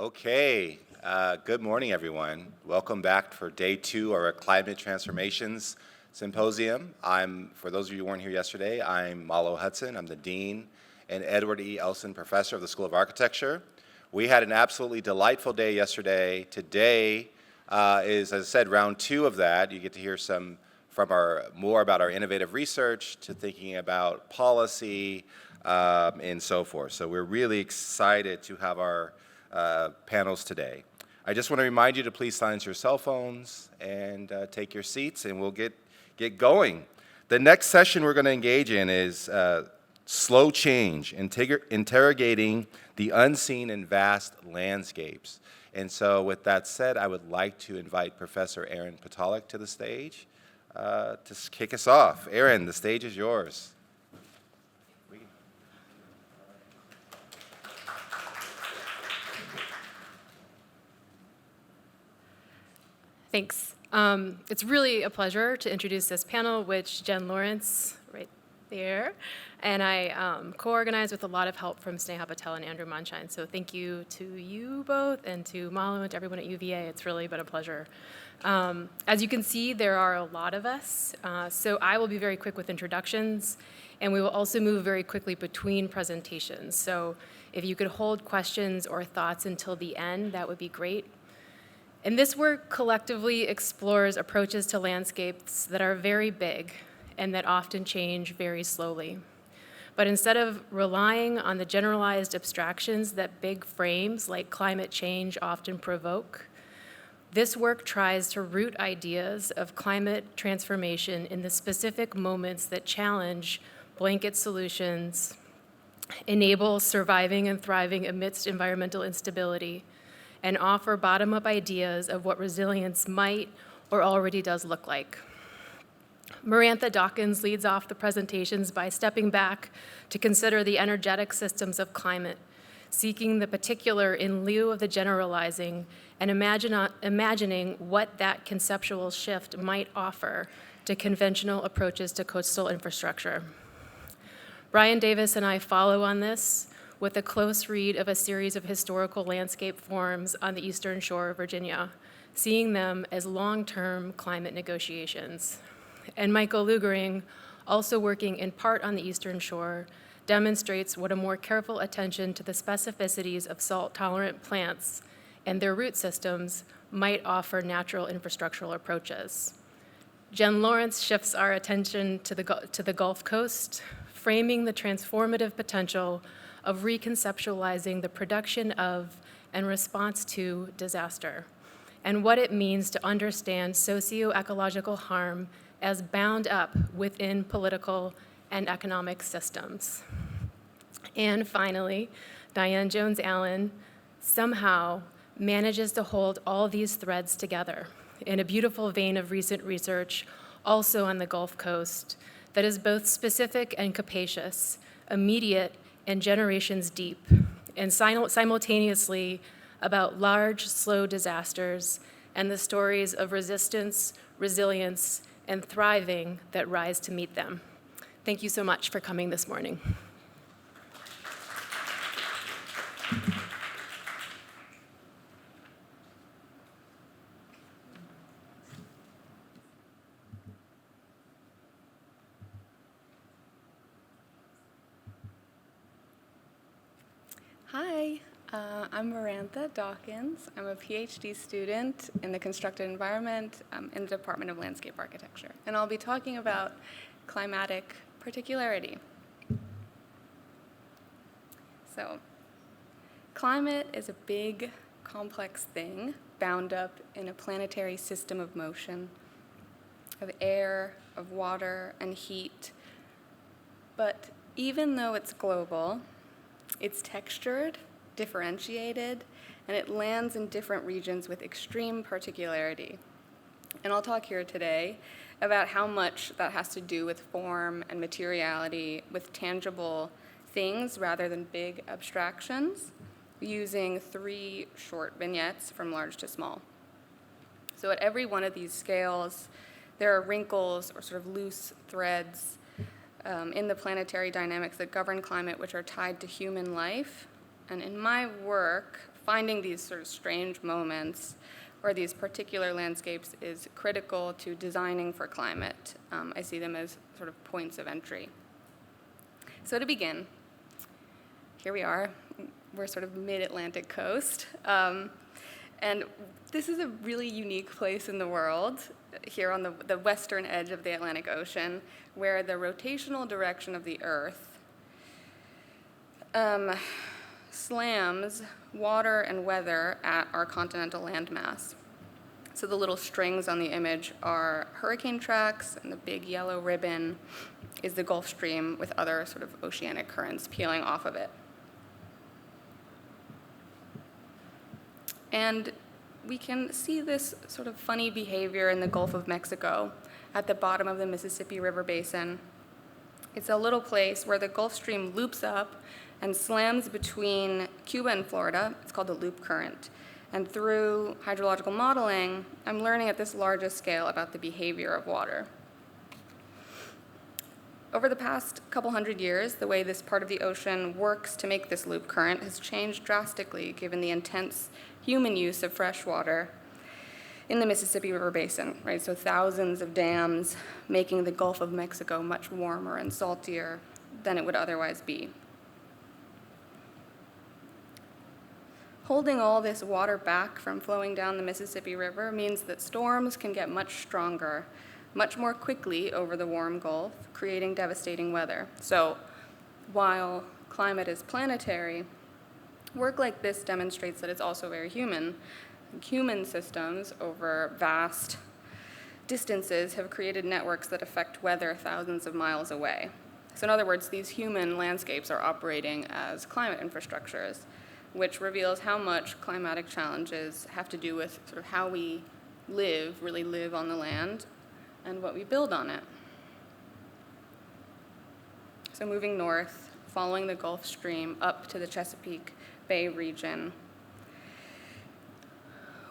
Okay, good morning, everyone. Welcome back for day 2 of our Climate Transformations Symposium. For those of you who weren't here yesterday, I'm Malo Hudson. I'm the Dean and Edward E. Elson Professor of the School of Architecture. We had an absolutely delightful day yesterday. Today is, as I said, round 2 of that. You get to hear more about our innovative research to thinking about policy and so forth. So we're really excited to have our panels today. I just want to remind you to please silence your cell phones and take your seats, and we'll get going. The next session we're going to engage in is slow change, interrogating the unseen and vast landscapes. And so with that said, I would like to invite Professor Aaron Patalik to the stage to kick us off. Aaron, the stage is yours. Thanks. It's really a pleasure to introduce this panel, which Jen Lawrence, right there, and I co-organized with a lot of help from Sneha Patel and Andrew Monshine. So thank you to you both and to Malo and to everyone at UVA. It's really been a pleasure. As you can see, there are a lot of us, so I will be very quick with introductions, and we will also move very quickly between presentations. So if you could hold questions or thoughts until the end, that would be great. And this work collectively explores approaches to landscapes that are very big and that often change very slowly. But instead of relying on the generalized abstractions that big frames like climate change often provoke, this work tries to root ideas of climate transformation in the specific moments that challenge blanket solutions, enable surviving and thriving amidst environmental instability, and offer bottom-up ideas of what resilience might or already does look like. Marantha Dawkins leads off the presentations by stepping back to consider the energetic systems of climate, seeking the particular in lieu of the generalizing, and imagining what that conceptual shift might offer to conventional approaches to coastal infrastructure. Brian Davis and I follow on this with a close read of a series of historical landscape forms on the eastern shore of Virginia, seeing them as long-term climate negotiations. And Michael Lugering, also working in part on the eastern shore, demonstrates what a more careful attention to the specificities of salt-tolerant plants and their root systems might offer natural infrastructural approaches. Jen Lawrence shifts our attention to the Gulf Coast, framing the transformative potential of reconceptualizing the production of and response to disaster, and what it means to understand socio-ecological harm as bound up within political and economic systems. And finally, Diane Jones-Allen somehow manages to hold all these threads together in a beautiful vein of recent research, also on the Gulf Coast, that is both specific and capacious, immediate and generations deep, and simultaneously about large, slow disasters and the stories of resistance, resilience, and thriving that rise to meet them. Thank you so much for coming this morning. Hi, I'm Marantha Dawkins. I'm a PhD student in the constructed environment in the Department of Landscape Architecture, and I'll be talking about climatic particularity. So, climate is a big, complex thing bound up in a planetary system of motion, of air, of water, and heat. But even though it's global, it's textured, differentiated, and it lands in different regions with extreme particularity. And I'll talk here today about how much that has to do with form and materiality, with tangible things rather than big abstractions, using 3 short vignettes from large to small. So at every one of these scales, there are wrinkles or sort of loose threads in the planetary dynamics that govern climate, which are tied to human life. And in my work finding these sort of strange moments or these particular landscapes is critical to designing for climate. I see them as sort of points of entry. So to begin, here we are. We're sort of mid-Atlantic coast. And this is a really unique place in the world, here on the western edge of the Atlantic Ocean, where the rotational direction of the Earth slams water and weather at our continental landmass. So the little strings on the image are hurricane tracks, and the big yellow ribbon is the Gulf Stream with other sort of oceanic currents peeling off of it. And we can see this sort of funny behavior in the Gulf of Mexico at the bottom of the Mississippi River Basin. It's a little place where the Gulf Stream loops up and slams between Cuba and Florida. It's called the loop current. And through hydrological modeling, I'm learning at this largest scale about the behavior of water. Over the past couple hundred years, the way this part of the ocean works to make this loop current has changed drastically given the intense human use of fresh water in the Mississippi River Basin, right? So thousands of dams making the Gulf of Mexico much warmer and saltier than it would otherwise be. Holding all this water back from flowing down the Mississippi River means that storms can get much stronger, much more quickly over the warm Gulf, creating devastating weather. So while climate is planetary, work like this demonstrates that it's also very human. Human systems over vast distances have created networks that affect weather thousands of miles away. So in other words, these human landscapes are operating as climate infrastructures, which reveals how much climatic challenges have to do with sort of how we really live on the land, and what we build on it. So moving north, following the Gulf Stream up to the Chesapeake Bay region,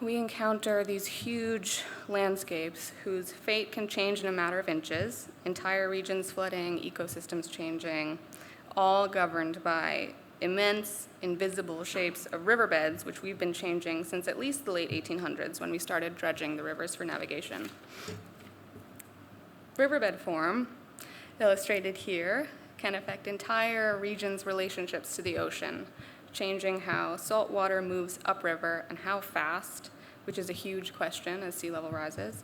we encounter these huge landscapes whose fate can change in a matter of inches, entire regions flooding, ecosystems changing, all governed by immense, invisible shapes of riverbeds, which we've been changing since at least the late 1800s when we started dredging the rivers for navigation. Riverbed form, illustrated here, can affect entire regions' relationships to the ocean, changing how salt water moves upriver and how fast, which is a huge question as sea level rises.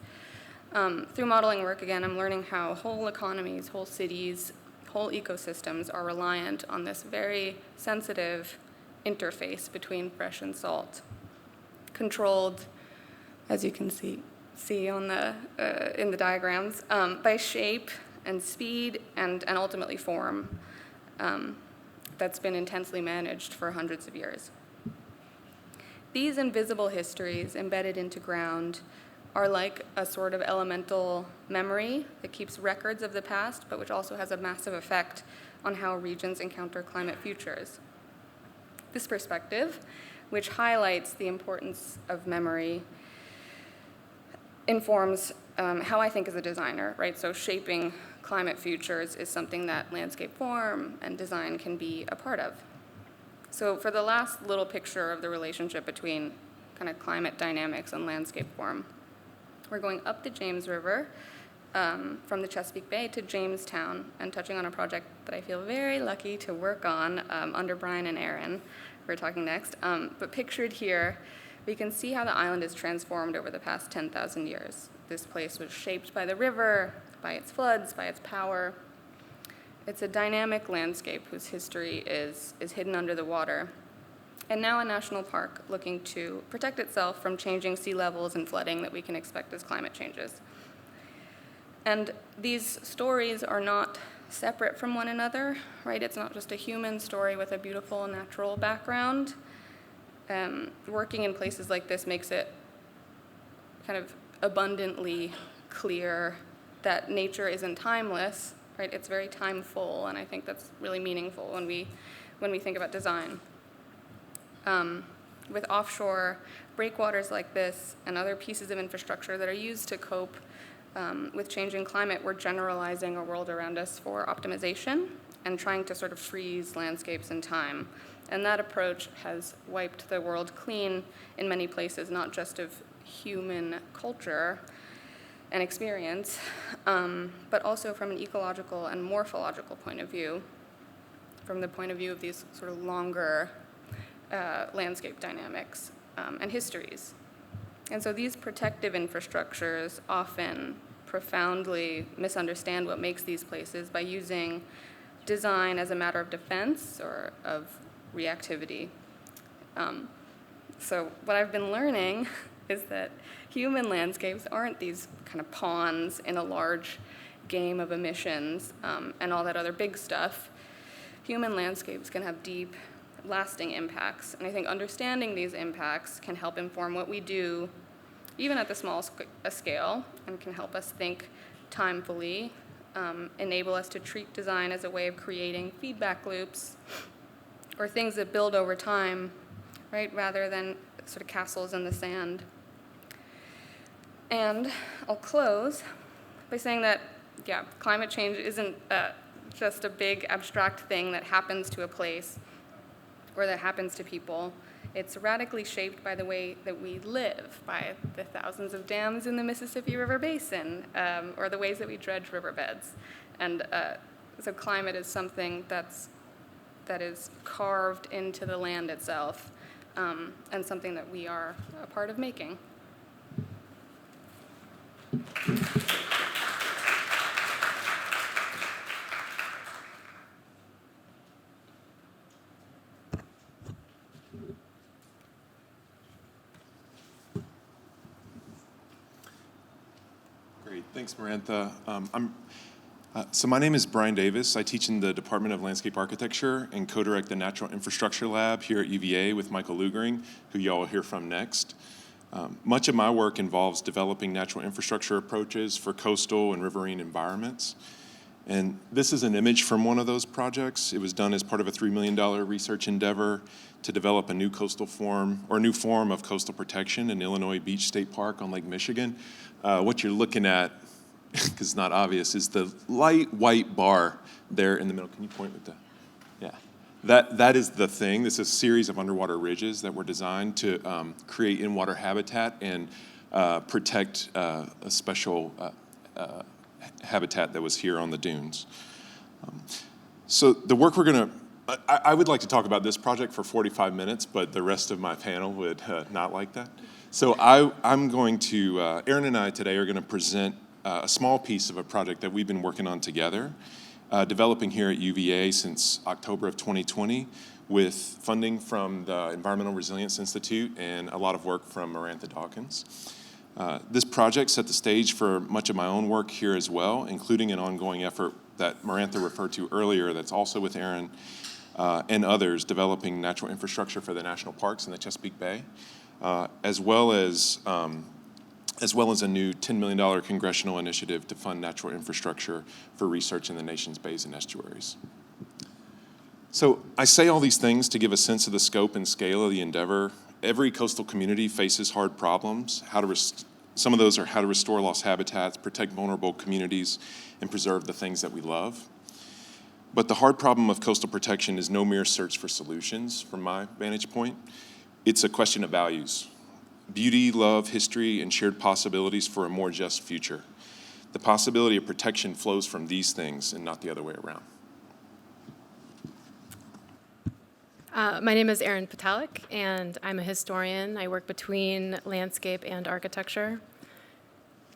Through modeling work, again, I'm learning how whole economies, whole cities, whole ecosystems are reliant on this very sensitive interface between fresh and salt, controlled, as you can see on the in the diagrams, by shape and speed and ultimately form that's been intensely managed for hundreds of years. These invisible histories embedded into ground are like a sort of elemental memory that keeps records of the past, but which also has a massive effect on how regions encounter climate futures. This perspective, which highlights the importance of memory, informs how I think as a designer, right? So shaping climate futures is something that landscape form and design can be a part of. So for the last little picture of the relationship between kind of climate dynamics and landscape form, we're going up the James River from the Chesapeake Bay to Jamestown and touching on a project that I feel very lucky to work on under Brian and Aaron, who are talking next. But pictured here, we can see how the island is transformed over the past 10,000 years. This place was shaped by the river, by its floods, by its power. It's a dynamic landscape whose history is hidden under the water, and now a national park looking to protect itself from changing sea levels and flooding that we can expect as climate changes. And these stories are not separate from one another, right? It's not just a human story with a beautiful natural background. Working in places like this makes it kind of abundantly clear that nature isn't timeless, right? It's very timeful, and I think that's really meaningful when we think about design. With offshore breakwaters like this and other pieces of infrastructure that are used to cope with changing climate, we're generalizing our world around us for optimization and trying to sort of freeze landscapes in time And that approach has wiped the world clean in many places, not just of human culture and experience, but also from an ecological and morphological point of view, from the point of view of these sort of longer landscape dynamics and histories. And so these protective infrastructures often profoundly misunderstand what makes these places by using design as a matter of defense or of reactivity. So what I've been learning is that human landscapes aren't these kind of pawns in a large game of emissions and all that other big stuff. Human landscapes can have deep, lasting impacts, and I think understanding these impacts can help inform what we do, even at the small scale, and can help us think timefully, enable us to treat design as a way of creating feedback loops or things that build over time, right, rather than sort of castles in the sand. And I'll close by saying that, yeah, climate change isn't just a big abstract thing that happens to a place or that happens to people. It's radically shaped by the way that we live, by the thousands of dams in the Mississippi River Basin, or the ways that we dredge riverbeds. And so climate is something that is carved into the land itself, and something that we are a part of making. Great, thanks, Marantha. So my name is Brian Davis. I teach in the Department of Landscape Architecture and co-direct the Natural Infrastructure Lab here at UVA with Michael Lugering, who y'all will hear from next. Much of my work involves developing natural infrastructure approaches for coastal and riverine environments. And this is an image from one of those projects. It was done as part of a $3 million research endeavor to develop a new new form of coastal protection in Illinois Beach State Park on Lake Michigan. What you're looking at, because it's not obvious, is the light white bar there in the middle. Can you point with the, yeah. That is the thing. This is a series of underwater ridges that were designed to create in-water habitat and protect a special habitat that was here on the dunes. So the work we're going to, I would like to talk about this project for 45 minutes, but the rest of my panel would not like that. So I'm going to, Aaron and I today are going to present a small piece of a project that we've been working on together, developing here at UVA since October of 2020 with funding from the Environmental Resilience Institute and a lot of work from Marantha Dawkins. This project set the stage for much of my own work here as well, including an ongoing effort that Marantha referred to earlier that's also with Aaron and others developing natural infrastructure for the national parks in the Chesapeake Bay, as well as a new $10 million congressional initiative to fund natural infrastructure for research in the nation's bays and estuaries. So I say all these things to give a sense of the scope and scale of the endeavor. Every coastal community faces hard problems. Some of those are how to restore lost habitats, protect vulnerable communities, and preserve the things that we love. But the hard problem of coastal protection is no mere search for solutions from my vantage point. It's a question of values. Beauty, love, history, and shared possibilities for a more just future. The possibility of protection flows from these things and not the other way around. My name is Erin Patalik, and I'm a historian. I work between landscape and architecture.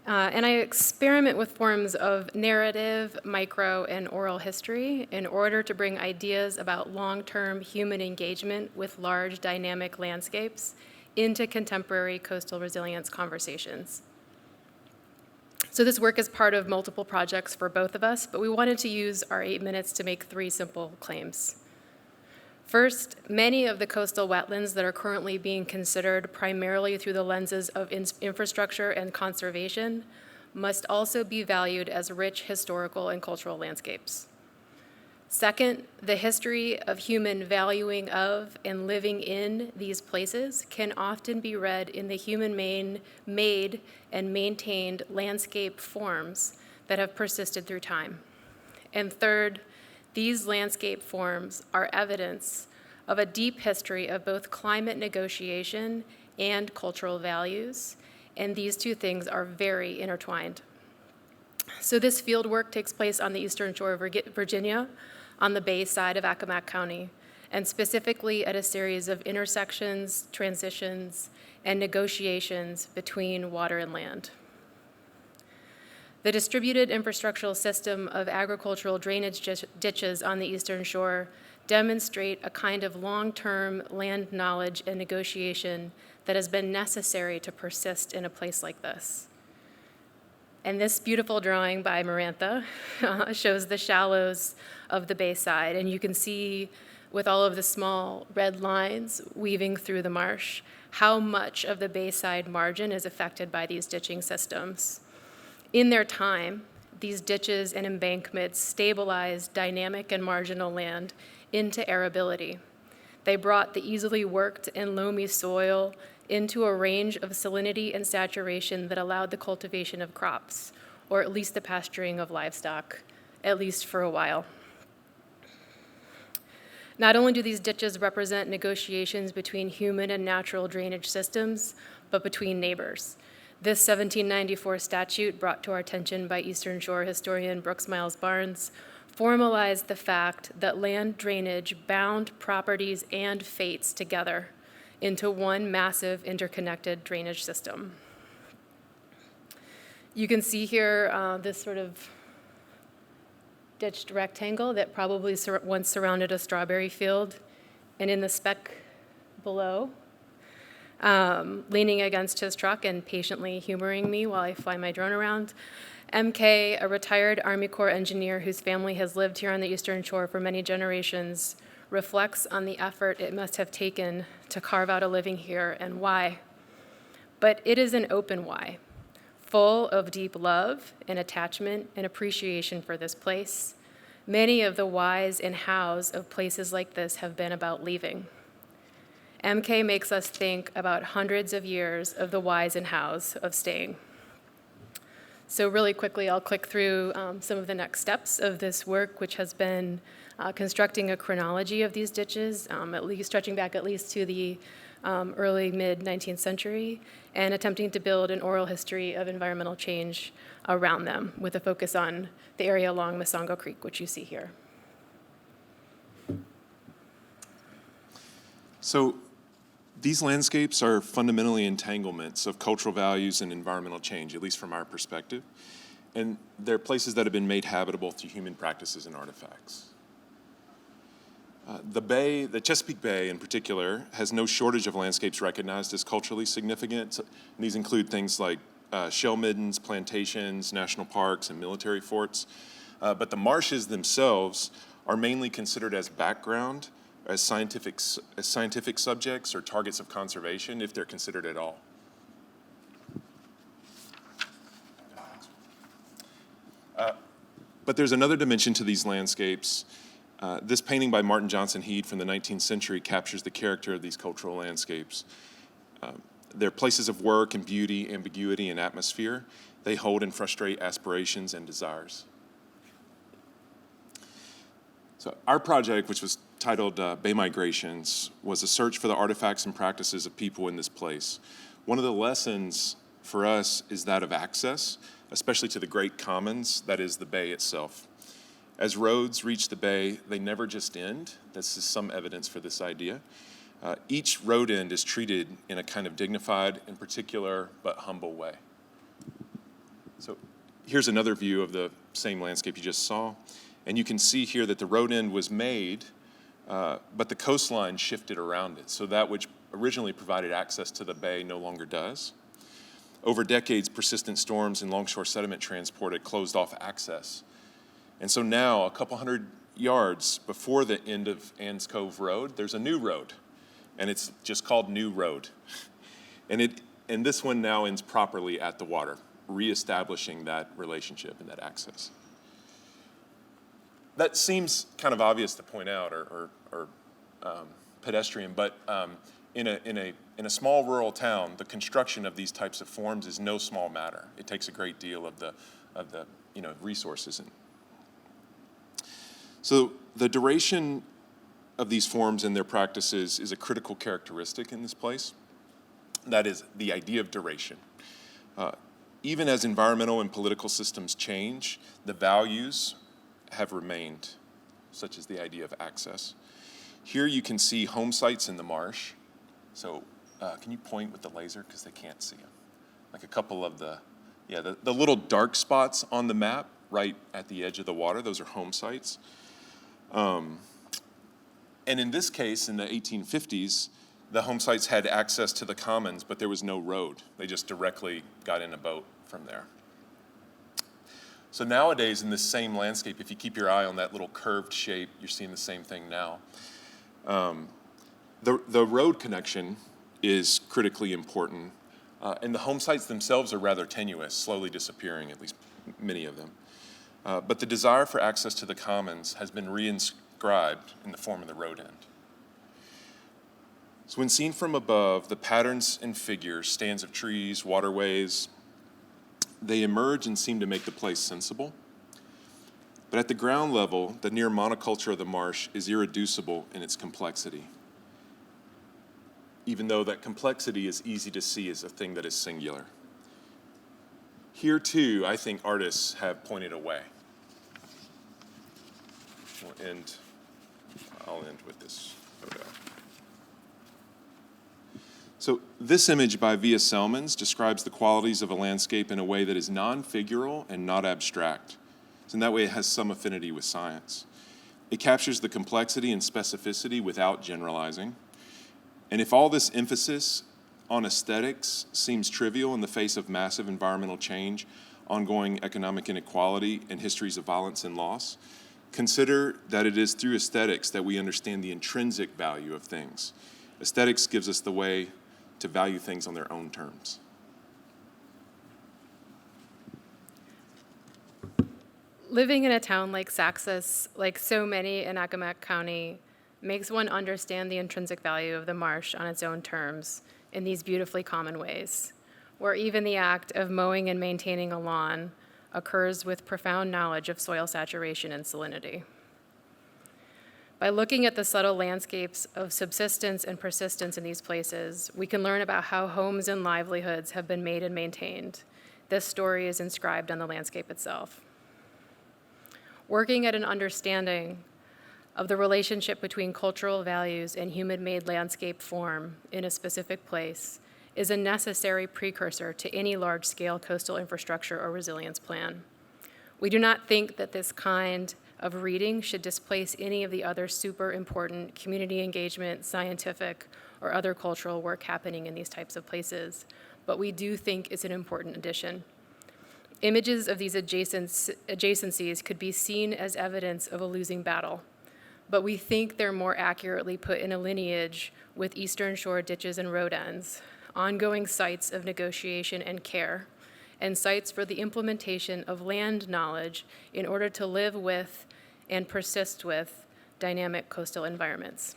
And I experiment with forms of narrative, micro, and oral history in order to bring ideas about long-term human engagement with large dynamic landscapes into contemporary coastal resilience conversations. So this work is part of multiple projects for both of us, but we wanted to use our 8 minutes to make 3 simple claims. First, many of the coastal wetlands that are currently being considered primarily through the lenses of infrastructure and conservation must also be valued as rich historical and cultural landscapes. Second, the history of human valuing of and living in these places can often be read in the human-made and maintained landscape forms that have persisted through time. And third, these landscape forms are evidence of a deep history of both climate negotiation and cultural values, and these two things are very intertwined. So this field work takes place on the eastern shore of Virginia, on the bay side of Accomack County, and specifically at a series of intersections, transitions, and negotiations between water and land. The distributed infrastructural system of agricultural drainage ditches on the eastern shore demonstrate a kind of long-term land knowledge and negotiation that has been necessary to persist in a place like this. And this beautiful drawing by Marantha shows the shallows of the bayside, and you can see with all of the small red lines weaving through the marsh how much of the bayside margin is affected by these ditching systems. In their time, these ditches and embankments stabilized dynamic and marginal land into arability. They brought the easily worked and loamy soil into a range of salinity and saturation that allowed the cultivation of crops, or at least the pasturing of livestock, at least for a while. Not only do these ditches represent negotiations between human and natural drainage systems, but between neighbors. This 1794 statute, brought to our attention by Eastern Shore historian Brooks Miles Barnes, formalized the fact that land drainage bound properties and fates together into one massive interconnected drainage system. You can see here this sort of ditched rectangle that probably once surrounded a strawberry field, and in the speck below, leaning against his truck and patiently humoring me while I fly my drone around, MK, a retired Army Corps engineer whose family has lived here on the Eastern Shore for many generations, reflects on the effort it must have taken to carve out a living here and why. But it is an open why, full of deep love and attachment and appreciation for this place. Many of the whys and hows of places like this have been about leaving. MK makes us think about hundreds of years of the whys and hows of staying. So really quickly, I'll click through some of the next steps of this work, which has been constructing a chronology of these ditches, at least stretching back at least to the early mid-19th century, and attempting to build an oral history of environmental change around them, with a focus on the area along Masongo Creek, which you see here. So these landscapes are fundamentally entanglements of cultural values and environmental change, at least from our perspective. And they're places that have been made habitable through human practices and artifacts. The Chesapeake Bay in particular, has no shortage of landscapes recognized as culturally significant. And these include things like shell middens, plantations, national parks, and military forts. But the marshes themselves are mainly considered as background, as scientific subjects or targets of conservation, if they're considered at all. But there's another dimension to these landscapes. This painting by Martin Johnson Heade from the 19th century captures the character of these cultural landscapes. They're places of work and beauty, ambiguity, and atmosphere. They hold and frustrate aspirations and desires. So our project, which was titled Bay Migrations, was a search for the artifacts and practices of people in this place. One of the lessons for us is that of access, especially to the great commons that is the bay itself. As roads reach the bay, they never just end. This is some evidence for this idea. Each road end is treated in a kind of dignified and particular but humble way. So here's another view of the same landscape you just saw. And you can see here that the road end was made, but the coastline shifted around it. So that which originally provided access to the bay no longer does. Over decades, persistent storms and longshore sediment transport had closed off access. And so now, a couple hundred yards before the end of Ann's Cove Road, there's a new road, and it's just called New Road. And this one now ends properly at the water, reestablishing that relationship and that access. That seems kind of obvious to point out or pedestrian, but in a small rural town, the construction of these types of forms is no small matter. It takes a great deal of the resources. So the duration of these forms and their practices is a critical characteristic in this place. That is the idea of duration. Even as environmental and political systems change, the values have remained, such as the idea of access. Here you can see home sites in the marsh. So can you point with the laser, because they can't see them? Like a couple of the little dark spots on the map right at the edge of the water, those are home sites. And in this case, in the 1850s, the home sites had access to the commons, but there was no road. They just directly got in a boat from there. So nowadays, in this same landscape, if you keep your eye on that little curved shape, you're seeing the same thing now. The road connection is critically important, and the home sites themselves are rather tenuous, slowly disappearing, at least many of them. But the desire for access to the commons has been reinscribed in the form of the road end. So when seen from above, the patterns and figures, stands of trees, waterways, they emerge and seem to make the place sensible. But at the ground level, the near monoculture of the marsh is irreducible in its complexity, even though that complexity is easy to see as a thing that is singular. Here, too, I think artists have pointed a way. I'll end with this photo. So this image by Via Selmans describes the qualities of a landscape in a way that is non-figural and not abstract. So in that way, it has some affinity with science. It captures the complexity and specificity without generalizing. And if all this emphasis on aesthetics seems trivial in the face of massive environmental change, ongoing economic inequality, and histories of violence and loss, consider that it is through aesthetics that we understand the intrinsic value of things. Aesthetics gives us the way to value things on their own terms. Living in a town like Saxus, like so many in Accomack County, makes one understand the intrinsic value of the marsh on its own terms in these beautifully common ways, where even the act of mowing and maintaining a lawn occurs with profound knowledge of soil saturation and salinity. By looking at the subtle landscapes of subsistence and persistence in these places, we can learn about how homes and livelihoods have been made and maintained. This story is inscribed on the landscape itself. Working at an understanding of the relationship between cultural values and human-made landscape form in a specific place is a necessary precursor to any large-scale coastal infrastructure or resilience plan. We do not think that this kind of reading should displace any of the other super important community engagement, scientific, or other cultural work happening in these types of places, but we do think it's an important addition. Images of these adjacencies could be seen as evidence of a losing battle, but we think they're more accurately put in a lineage with Eastern Shore ditches and road ends, ongoing sites of negotiation and care, and sites for the implementation of land knowledge in order to live with and persist with dynamic coastal environments.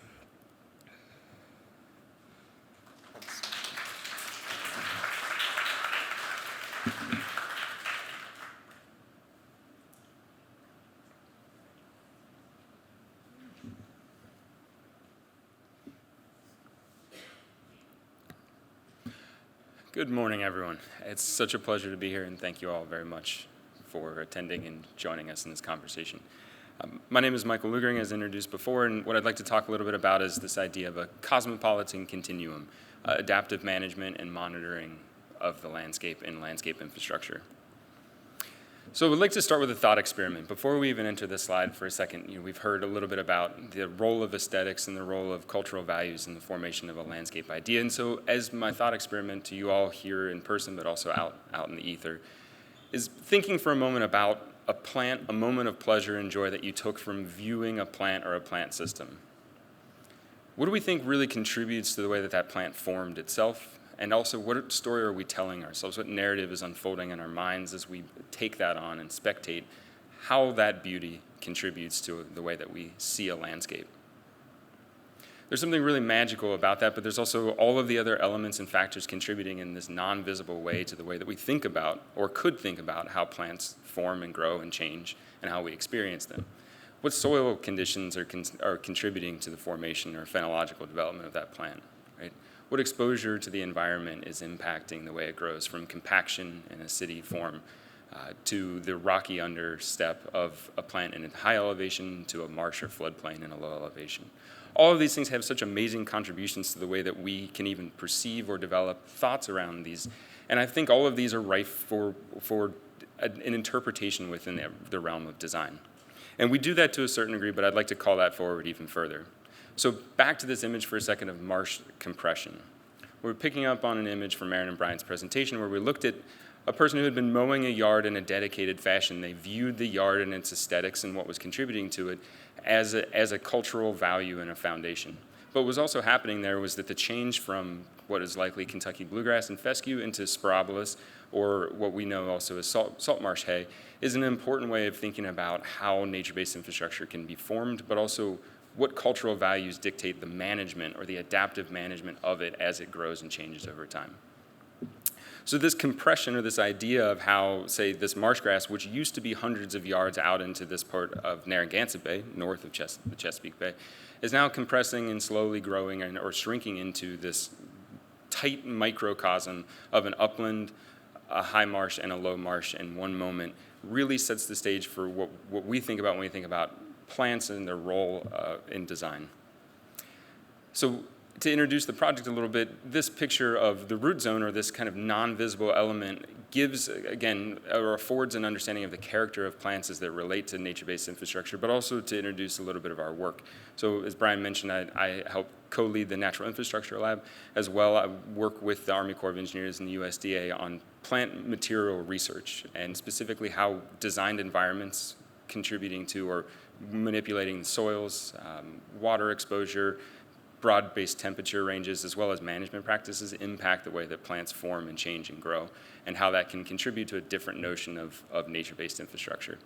Good morning, everyone. It's such a pleasure to be here, and thank you all very much for attending and joining us in this conversation. My name is Michael Lugering, as introduced before, and what I'd like to talk a little bit about is this idea of a cosmopolitan continuum, adaptive management and monitoring of the landscape and landscape infrastructure. So we'd like to start with a thought experiment. Before we even enter this slide for a second, we've heard a little bit about the role of aesthetics and the role of cultural values in the formation of a landscape idea. And so as my thought experiment to you all here in person, but also out in the ether, is thinking for a moment about a plant, a moment of pleasure and joy that you took from viewing a plant or a plant system. What do we think really contributes to the way that that plant formed itself? And also, what story are we telling ourselves? What narrative is unfolding in our minds as we take that on and spectate how that beauty contributes to the way that we see a landscape? There's something really magical about that, but there's also all of the other elements and factors contributing in this non-visible way to the way that we think about, or could think about, how plants form and grow and change and how we experience them. what soil conditions are contributing to the formation or phenological development of that plant, right? What exposure to the environment is impacting the way it grows, from compaction in a city form to the rocky understep of a plant in a high elevation to a marsh or floodplain in a low elevation. All of these things have such amazing contributions to the way that we can even perceive or develop thoughts around these. And I think all of these are rife for an interpretation within the realm of design. And we do that to a certain degree, but I'd like to call that forward even further. So back to this image for a second of marsh compression. We're picking up on an image from Aaron and Brian's presentation where we looked at a person who had been mowing a yard in a dedicated fashion. They viewed the yard and its aesthetics and what was contributing to it as a cultural value and a foundation. But what was also happening there was that the change from what is likely Kentucky bluegrass and fescue into spirabolus, or what we know also as salt marsh hay, is an important way of thinking about how nature-based infrastructure can be formed, but also what cultural values dictate the management or the adaptive management of it as it grows and changes over time. So this compression, or this idea of how, say, this marsh grass, which used to be hundreds of yards out into this part of Narragansett Bay, north of the Chesapeake Bay, is now compressing and slowly growing or shrinking into this tight microcosm of an upland, a high marsh, and a low marsh in one moment, really sets the stage for what we think about when we think about plants and their role in design. So to introduce the project a little bit, this picture of the root zone, or this kind of non-visible element, gives, again, or affords an understanding of the character of plants as they relate to nature-based infrastructure, but also to introduce a little bit of our work. So as Brian mentioned, I help co-lead the Natural Infrastructure Lab. As well, I work with the Army Corps of Engineers and the USDA on plant material research, and specifically how designed environments contributing to or manipulating the soils, water exposure, broad-based temperature ranges, as well as management practices, impact the way that plants form and change and grow, and how that can contribute to a different notion of nature-based infrastructure.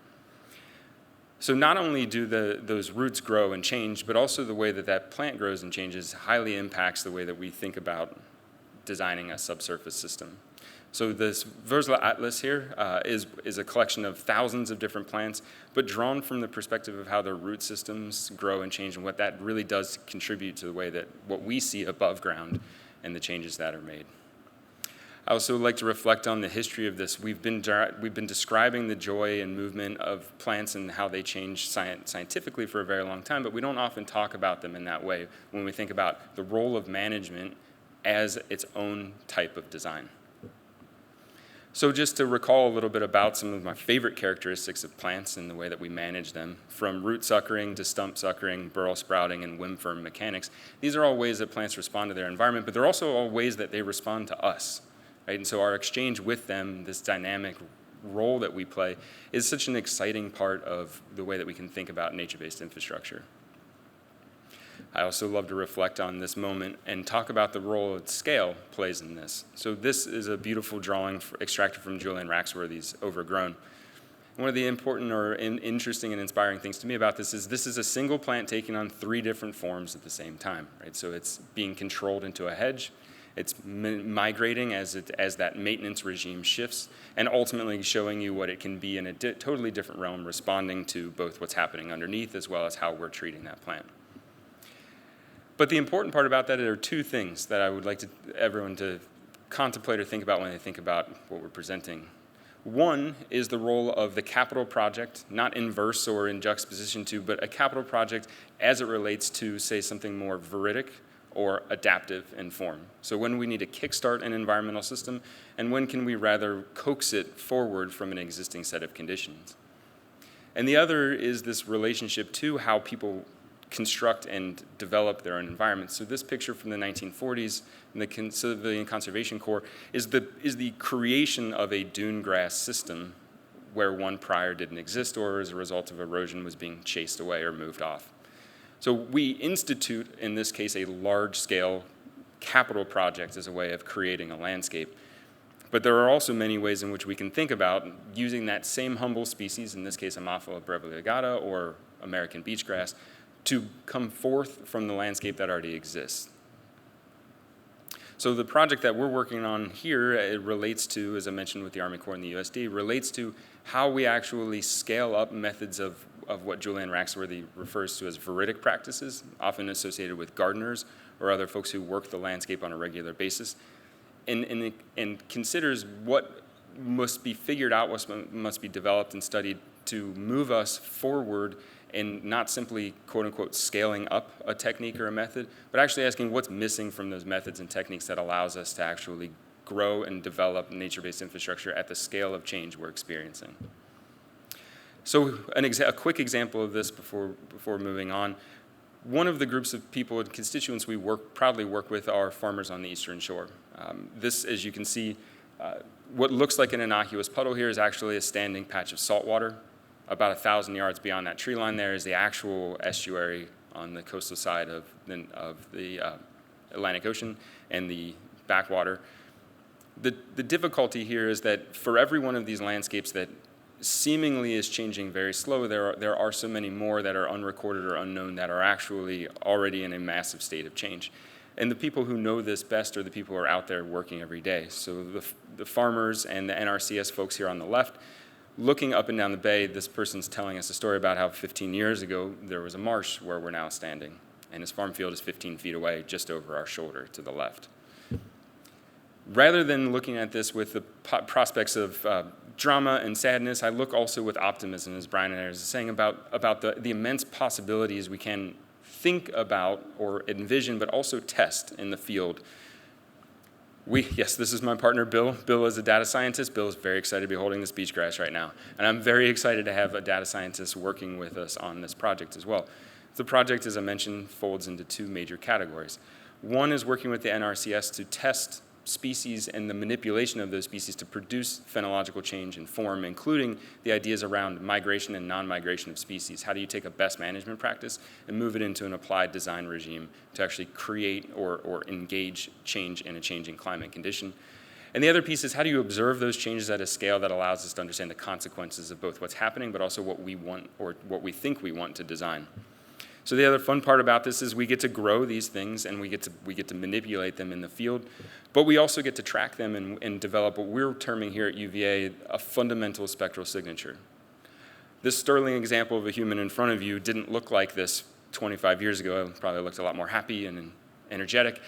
So not only do those roots grow and change, but also the way that that plant grows and changes highly impacts the way that we think about designing a subsurface system. So this Vörsla Atlas here is a collection of thousands of different plants, but drawn from the perspective of how their root systems grow and change, and what that really does contribute to the way that what we see above ground and the changes that are made. I also like to reflect on the history of this. We've been describing the joy and movement of plants and how they change scientifically for a very long time, but we don't often talk about them in that way when we think about the role of management as its own type of design. So just to recall a little bit about some of my favorite characteristics of plants and the way that we manage them, from root suckering to stump suckering, burl sprouting, and whim-firm mechanics, these are all ways that plants respond to their environment, but they're also all ways that they respond to us, right? And so our exchange with them, this dynamic role that we play, is such an exciting part of the way that we can think about nature-based infrastructure. I also love to reflect on this moment and talk about the role that scale plays in this. So this is a beautiful drawing extracted from Julian Raxworthy's Overgrown. One of the important or interesting and inspiring things to me about this is a single plant taking on 3 different forms at the same time, right? So it's being controlled into a hedge, it's migrating as that maintenance regime shifts, and ultimately showing you what it can be in a totally different realm, responding to both what's happening underneath as well as how we're treating that plant. But the important part about that are 2 things that I would like everyone to contemplate or think about when they think about what we're presenting. One is the role of the capital project, not inverse or in juxtaposition to, but a capital project as it relates to, say, something more veridic or adaptive in form. So when we need to kickstart an environmental system, and when can we rather coax it forward from an existing set of conditions. And the other is this relationship to how people construct and develop their own environments. So this picture from the 1940s in the Civilian Conservation Corps is the creation of a dune grass system where one prior didn't exist, or as a result of erosion was being chased away or moved off. So we institute, in this case, a large-scale capital project as a way of creating a landscape. But there are also many ways in which we can think about using that same humble species, in this case Ammophila breviliegata or American beachgrass, to come forth from the landscape that already exists. So the project that we're working on here, it relates to, as I mentioned with the Army Corps and the USD, relates to how we actually scale up methods of of what Julian Raxworthy refers to as veridic practices, often associated with gardeners or other folks who work the landscape on a regular basis, and considers what must be figured out, what must be developed and studied to move us forward and not simply, quote unquote, scaling up a technique or a method, but actually asking what's missing from those methods and techniques that allows us to actually grow and develop nature-based infrastructure at the scale of change we're experiencing. So a quick example of this before moving on. One of the groups of people and constituents we proudly work with are farmers on the Eastern Shore. This, as you can see, what looks like an innocuous puddle here is actually a standing patch of salt water. About 1,000 yards beyond that tree line there is the actual estuary on the coastal side of the Atlantic Ocean and the backwater. The difficulty here is that for every one of these landscapes that seemingly is changing very slow, there are so many more that are unrecorded or unknown that are actually already in a massive state of change. And the people who know this best are the people who are out there working every day. So the farmers and the NRCS folks here on the left, looking up and down the bay, this person's telling us a story about how 15 years ago there was a marsh where we're now standing, and his farm field is 15 feet away, just over our shoulder to the left. Rather than looking at this with the prospects of drama and sadness, I look also with optimism, as Brian and I was saying, about the immense possibilities we can think about or envision, but also test in the field. Yes, this is my partner, Bill. Bill is a data scientist. Bill is very excited to be holding this beach grass right now. And I'm very excited to have a data scientist working with us on this project as well. The project, as I mentioned, folds into two major categories. One is working with the NRCS to test species and the manipulation of those species to produce phenological change and form, including the ideas around migration and non-migration of species. How do you take a best management practice and move it into an applied design regime to actually create or engage change in a changing climate condition? And the other piece is, how do you observe those changes at a scale that allows us to understand the consequences of both what's happening but also what we want or what we think we want to design? So the other fun part about this is we get to grow these things and we get to manipulate them in the field, but we also get to track them and develop what we're terming here at UVA a fundamental spectral signature. This sterling example of a human in front of you didn't look like this 25 years ago. It probably looked a lot more happy and energetic.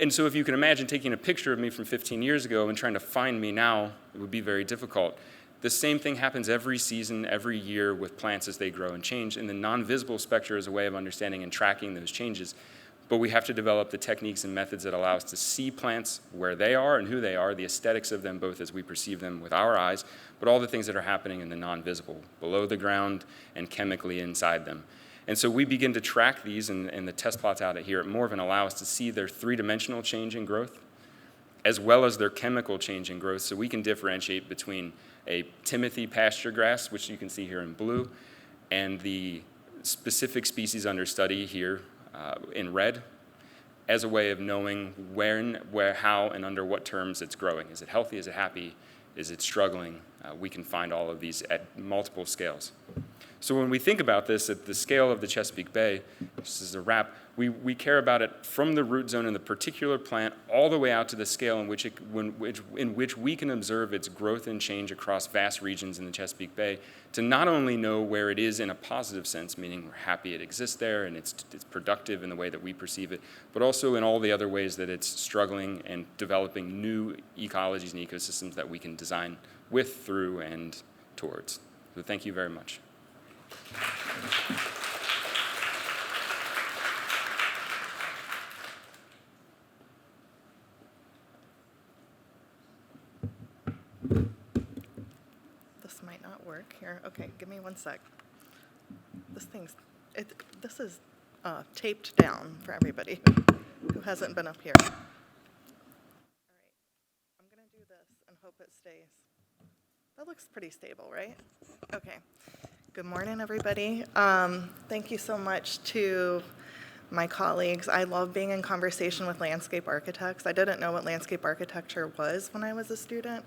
And so if you can imagine taking a picture of me from 15 years ago and trying to find me now, it would be very difficult. The same thing happens every season, every year with plants as they grow and change, and the non-visible spectra is a way of understanding and tracking those changes. But we have to develop the techniques and methods that allow us to see plants where they are and who they are, the aesthetics of them both as we perceive them with our eyes, but all the things that are happening in the non-visible, below the ground and chemically inside them. And so we begin to track these, and the test plots out here at Morven allow us to see their three-dimensional change in growth, as well as their chemical change in growth, so we can differentiate between a Timothy pasture grass, which you can see here in blue, and the specific species under study here in red, as a way of knowing when, where, how, and under what terms it's growing. Is it healthy? Is it happy? Is it struggling? We can find all of these at multiple scales. So when we think about this at the scale of the Chesapeake Bay, this is a wrap, we care about it from the root zone in the particular plant all the way out to the scale in which we can observe its growth and change across vast regions in the Chesapeake Bay to not only know where it is in a positive sense, meaning we're happy it exists there and it's productive in the way that we perceive it, but also in all the other ways that it's struggling and developing new ecologies and ecosystems that we can design with, through, and towards. So thank you very much. This might not work here. Okay, give me one sec. This is taped down for everybody who hasn't been up here. All right, I'm gonna do this and hope it stays. That looks pretty stable, right? Okay. Good morning, everybody. Thank you so much to my colleagues. I love being in conversation with landscape architects. I didn't know what landscape architecture was when I was a student,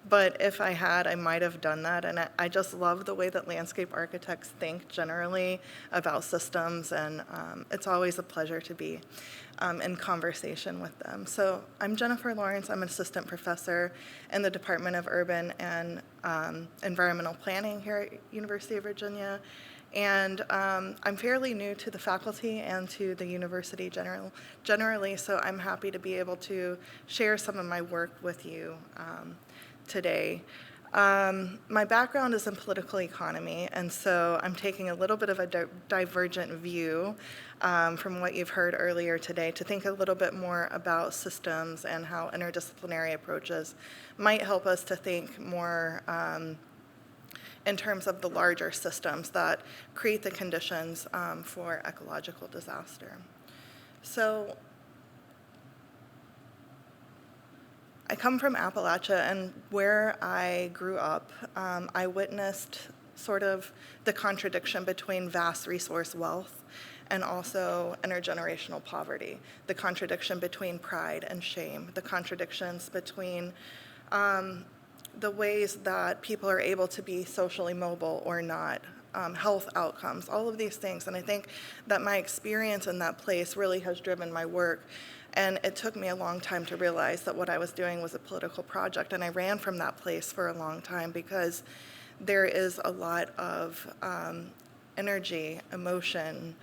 but if I had, I might have done that. And I just love the way that landscape architects think generally about systems, and it's always a pleasure to be in conversation with them. So I'm Jennifer Lawrence. I'm an assistant professor in the Department of Urban and Environmental Planning here at University of Virginia. And I'm fairly new to the faculty and to the university generally, so I'm happy to be able to share some of my work with you today. My background is in political economy, and so I'm taking a little bit of a divergent view from what you've heard earlier today to think a little bit more about systems and how interdisciplinary approaches might help us to think more in terms of the larger systems that create the conditions for ecological disaster. So I come from Appalachia, and where I grew up, I witnessed sort of the contradiction between vast resource wealth and also intergenerational poverty, the contradiction between pride and shame, the contradictions between the ways that people are able to be socially mobile or not, health outcomes, all of these things. And I think that my experience in that place really has driven my work. And it took me a long time to realize that what I was doing was a political project. And I ran from that place for a long time because there is a lot of energy, emotion,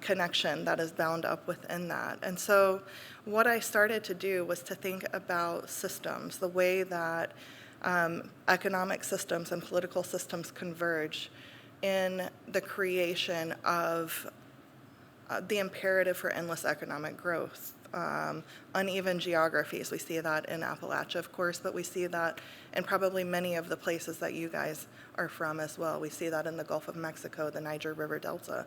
connection that is bound up within that. And so what I started to do was to think about systems, the way that economic systems and political systems converge in the creation of the imperative for endless economic growth. Uneven geographies, we see that in Appalachia, of course, but we see that in probably many of the places that you guys are from as well. We see that in the Gulf of Mexico, the Niger River Delta.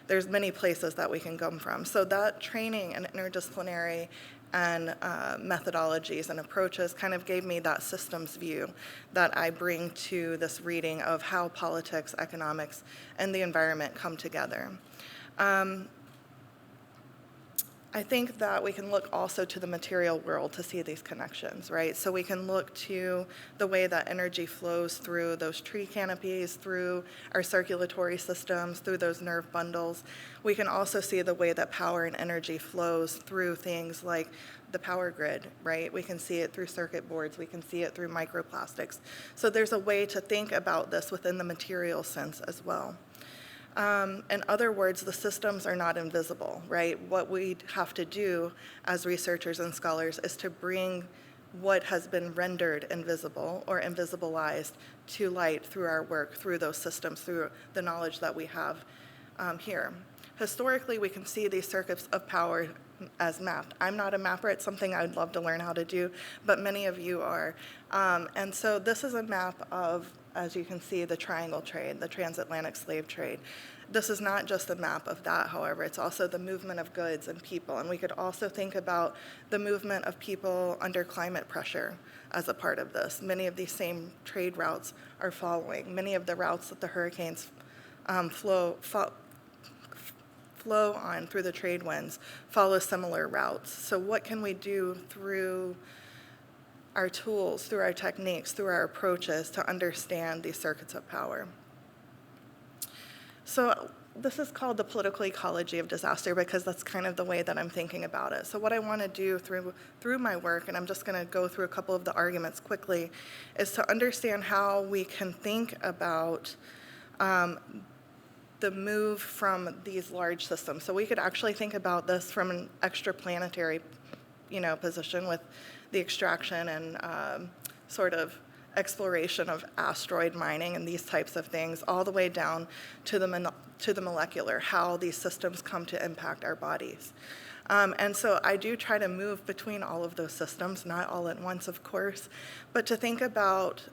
There's many places that we can come from. So that training and interdisciplinary and methodologies and approaches kind of gave me that systems view that I bring to this reading of how politics, economics, and the environment come together. I think that we can look also to the material world to see these connections, right? So we can look to the way that energy flows through those tree canopies, through our circulatory systems, through those nerve bundles. We can also see the way that power and energy flows through things like the power grid, right? We can see it through circuit boards. We can see it through microplastics. So there's a way to think about this within the material sense as well. In other words, the systems are not invisible, right? What we have to do as researchers and scholars is to bring what has been rendered invisible or invisibilized to light through our work, through those systems, through the knowledge that we have here. Historically, we can see these circuits of power as mapped. I'm not a mapper. It's something I'd love to learn how to do, but many of you are. And so this is a map of, as you can see, the triangle trade, the transatlantic slave trade. This is not just a map of that, however. It's also the movement of goods and people. And we could also think about the movement of people under climate pressure as a part of this. Many of these same trade routes are following. Many of the routes that the hurricanes flow on through the trade winds follow similar routes. So what can we do through our tools, through our techniques, through our approaches to understand these circuits of power? So this is called the political ecology of disaster because that's kind of the way that I'm thinking about it. So what I want to do through my work, and I'm just going to go through a couple of the arguments quickly, is to understand how we can think about the move from these large systems. So we could actually think about this from an extraplanetary, position with the extraction and sort of exploration of asteroid mining and these types of things, all the way down to the molecular, how these systems come to impact our bodies. And so I do try to move between all of those systems, not all at once, of course, but to think about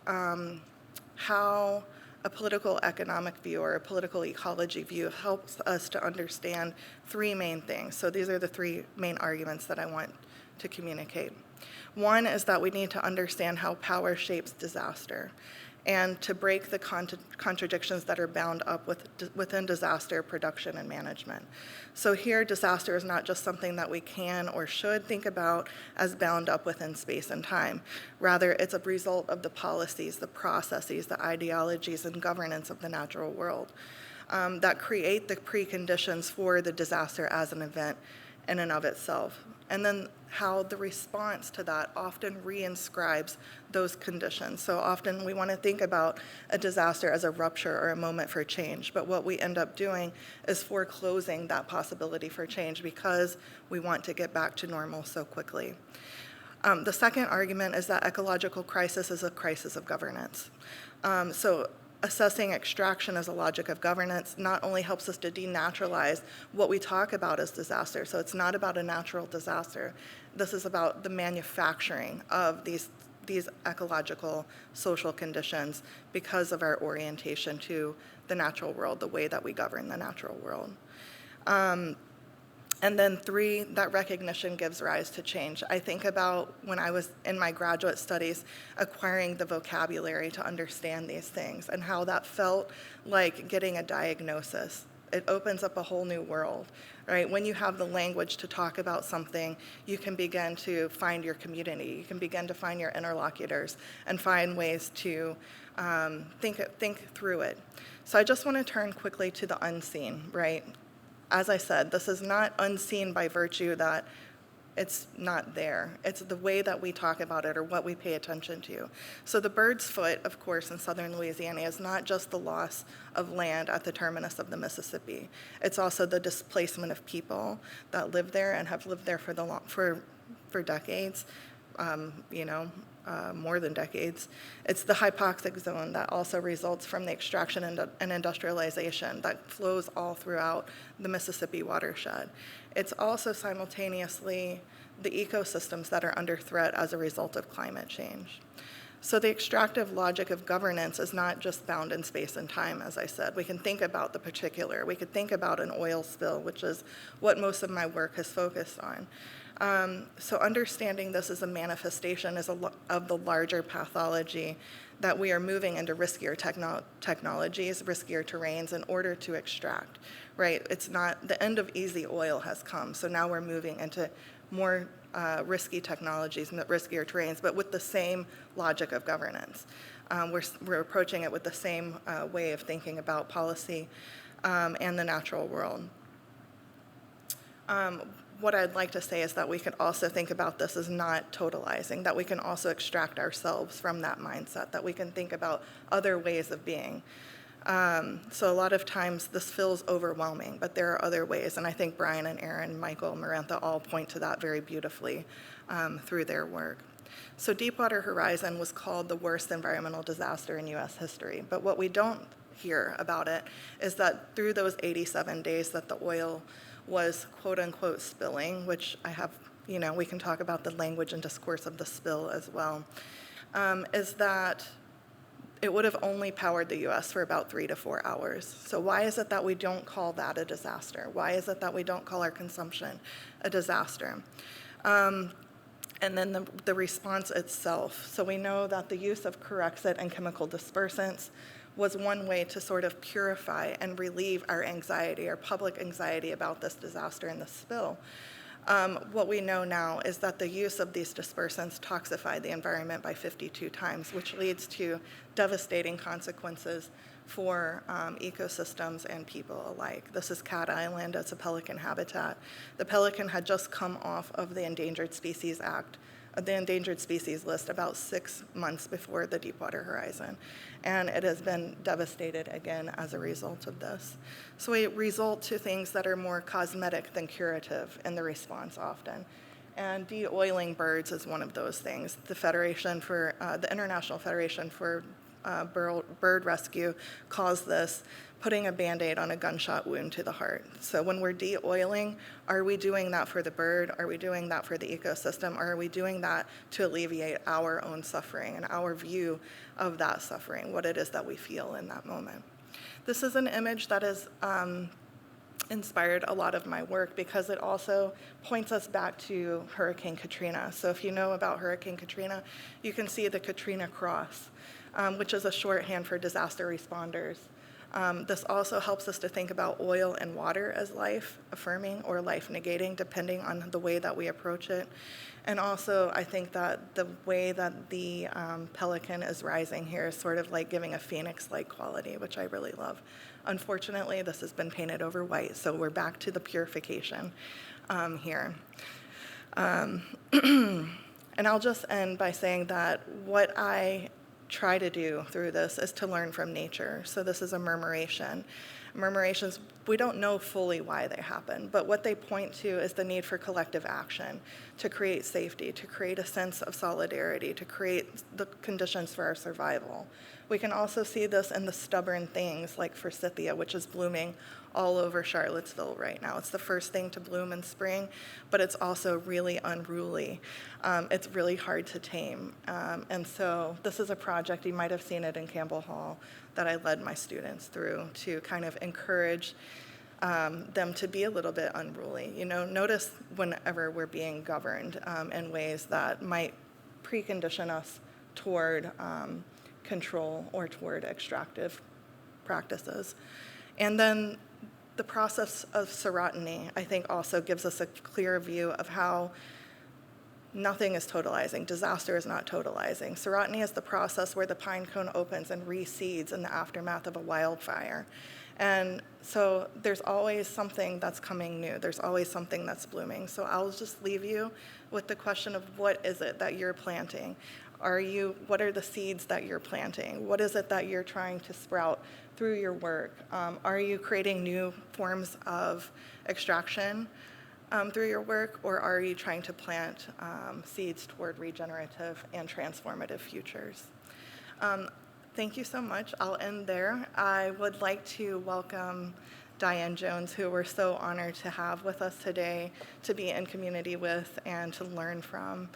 how a political economic view or a political ecology view helps us to understand three main things. So these are the three main arguments that I want to communicate. One is that we need to understand how power shapes disaster and to break the contradictions that are bound up within disaster production and management. So here, disaster is not just something that we can or should think about as bound up within space and time. Rather, it's a result of the policies, the processes, the ideologies, and governance of the natural world that create the preconditions for the disaster as an event in and of itself. and then how the response to that often reinscribes those conditions. So often we want to think about a disaster as a rupture or a moment for change, but what we end up doing is foreclosing that possibility for change because we want to get back to normal so quickly. The second argument is that ecological crisis is a crisis of governance. So assessing extraction as a logic of governance not only helps us to denaturalize what we talk about as disaster. So it's not about a natural disaster. This is about the manufacturing of these ecological social conditions because of our orientation to the natural world, the way that we govern the natural world. And then 3, that recognition gives rise to change. I think about when I was in my graduate studies, acquiring the vocabulary to understand these things and how that felt like getting a diagnosis. It opens up a whole new world, right? When you have the language to talk about something, you can begin to find your community. You can begin to find your interlocutors and find ways to think through it. So I just want to turn quickly to the unseen, right? As I said, this is not unseen by virtue that it's not there. It's the way that we talk about it or what we pay attention to. So the bird's foot, of course, in southern Louisiana is not just the loss of land at the terminus of the Mississippi. It's also the displacement of people that live there and have lived there for decades, more than decades. It's the hypoxic zone that also results from the extraction and industrialization that flows all throughout the Mississippi watershed. It's also simultaneously the ecosystems that are under threat as a result of climate change. So the extractive logic of governance is not just bound in space and time, as I said. We can think about the particular. We could think about an oil spill, which is what most of my work has focused on. So understanding this as a manifestation of the larger pathology that we are moving into riskier technologies, riskier terrains in order to extract, right? It's not, the end of easy oil has come, so now we're moving into more risky technologies and riskier terrains, but with the same logic of governance. We're approaching it with the same way of thinking about policy and the natural world. What I'd like to say is that we could also think about this as not totalizing, that we can also extract ourselves from that mindset, that we can think about other ways of being. So a lot of times this feels overwhelming, but there are other ways, and I think Brian and Aaron, Michael, Marantha all point to that very beautifully through their work. So Deepwater Horizon was called the worst environmental disaster in U.S. history, but what we don't hear about it is that through those 87 days that the oil was quote unquote spilling, which I have, we can talk about the language and discourse of the spill as well, is that it would have only powered the US for about 3 to 4 hours. So why is it that we don't call that a disaster? Why is it that we don't call our consumption a disaster? And then the response itself. So we know that the use of Corexit and chemical dispersants was one way to sort of purify and relieve our anxiety, our public anxiety about this disaster and the spill. What we know now is that the use of these dispersants toxified the environment by 52 times, which leads to devastating consequences for ecosystems and people alike. This is Cat Island. It's a pelican habitat. The pelican had just come off of the Endangered Species Act, the endangered species list, about 6 months before the Deepwater Horizon. And it has been devastated again as a result of this. So we result to things that are more cosmetic than curative in the response often. And de-oiling birds is one of those things. The International Federation for Bird Rescue calls this putting a Band-Aid on a gunshot wound to the heart. So when we're de-oiling, are we doing that for the bird? Are we doing that for the ecosystem? Or are we doing that to alleviate our own suffering and our view of that suffering, what it is that we feel in that moment? This is an image that has inspired a lot of my work because it also points us back to Hurricane Katrina. So if you know about Hurricane Katrina, you can see the Katrina Cross, which is a shorthand for disaster responders. This also helps us to think about oil and water as life affirming or life negating, depending on the way that we approach it. And also, I think that the way that the pelican is rising here is sort of like giving a phoenix-like quality, which I really love. Unfortunately, this has been painted over white, so we're back to the purification here. And I'll just end by saying that what I try to do through this is to learn from nature. So this is a murmuration. Murmurations, we don't know fully why they happen, but what they point to is the need for collective action, to create safety, to create a sense of solidarity, to create the conditions for our survival. We can also see this in the stubborn things like forsythia, which is blooming all over Charlottesville right now. It's the first thing to bloom in spring, but it's also really unruly. It's really hard to tame. And so this is a project, you might have seen it in Campbell Hall, that I led my students through to kind of encourage them to be a little bit unruly. You know, notice whenever we're being governed in ways that might precondition us toward control or toward extractive practices. And then the process of serotiny, I think, also gives us a clear view of how nothing is totalizing. Disaster is not totalizing. Serotiny is the process where the pine cone opens and reseeds in the aftermath of a wildfire. And so there's always something that's coming new. There's always something that's blooming. So I'll just leave you with the question of what is it that you're planting? What are the seeds that you're planting? What is it that you're trying to sprout through your work? Are you creating new forms of extraction through your work, or are you trying to plant seeds toward regenerative and transformative futures? Thank you so much. I'll end there. I would like to welcome Diane Jones, who we're so honored to have with us today, to be in community with and to learn from.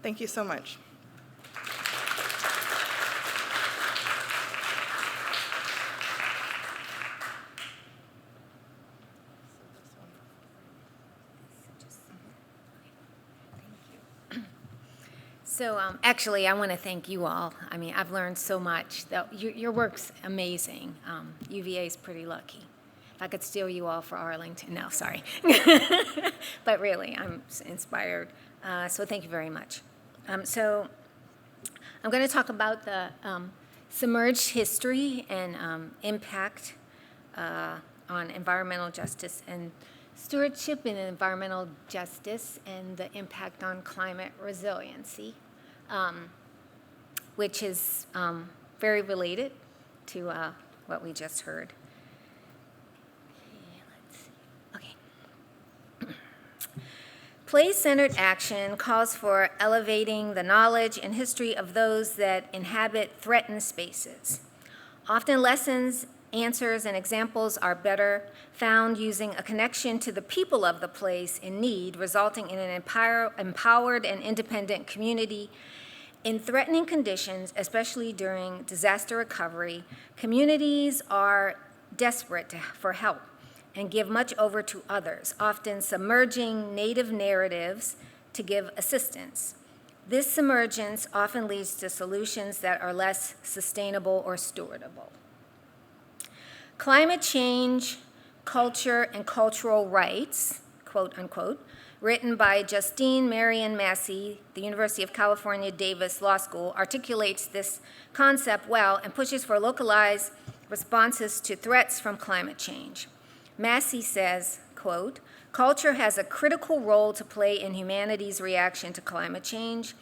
Thank you so much. So actually, I want to thank you all. I mean, I've learned so much. Your work's amazing. UVA is pretty lucky. If I could steal you all for Arlington. No, sorry. But really, I'm inspired. So thank you very much. So I'm going to talk about the submerged history and impact on environmental justice and stewardship in environmental justice and the impact on climate resiliency, which is very related to what we just heard. Okay. Place-centered action calls for elevating the knowledge and history of those that inhabit threatened spaces. Often lessons, answers, and examples are better found using a connection to the people of the place in need, resulting in an empowered and independent community. In threatening conditions, especially during disaster recovery, communities are desperate for help and give much over to others, often submerging native narratives to give assistance. This submergence often leads to solutions that are less sustainable or stewardable. Climate Change, Culture, and Cultural Rights, quote unquote, written by Justine Marion Massey, the University of California, Davis Law School, articulates this concept well and pushes for localized responses to threats from climate change. Massey says, quote, culture has a critical role to play in humanity's reaction to climate change.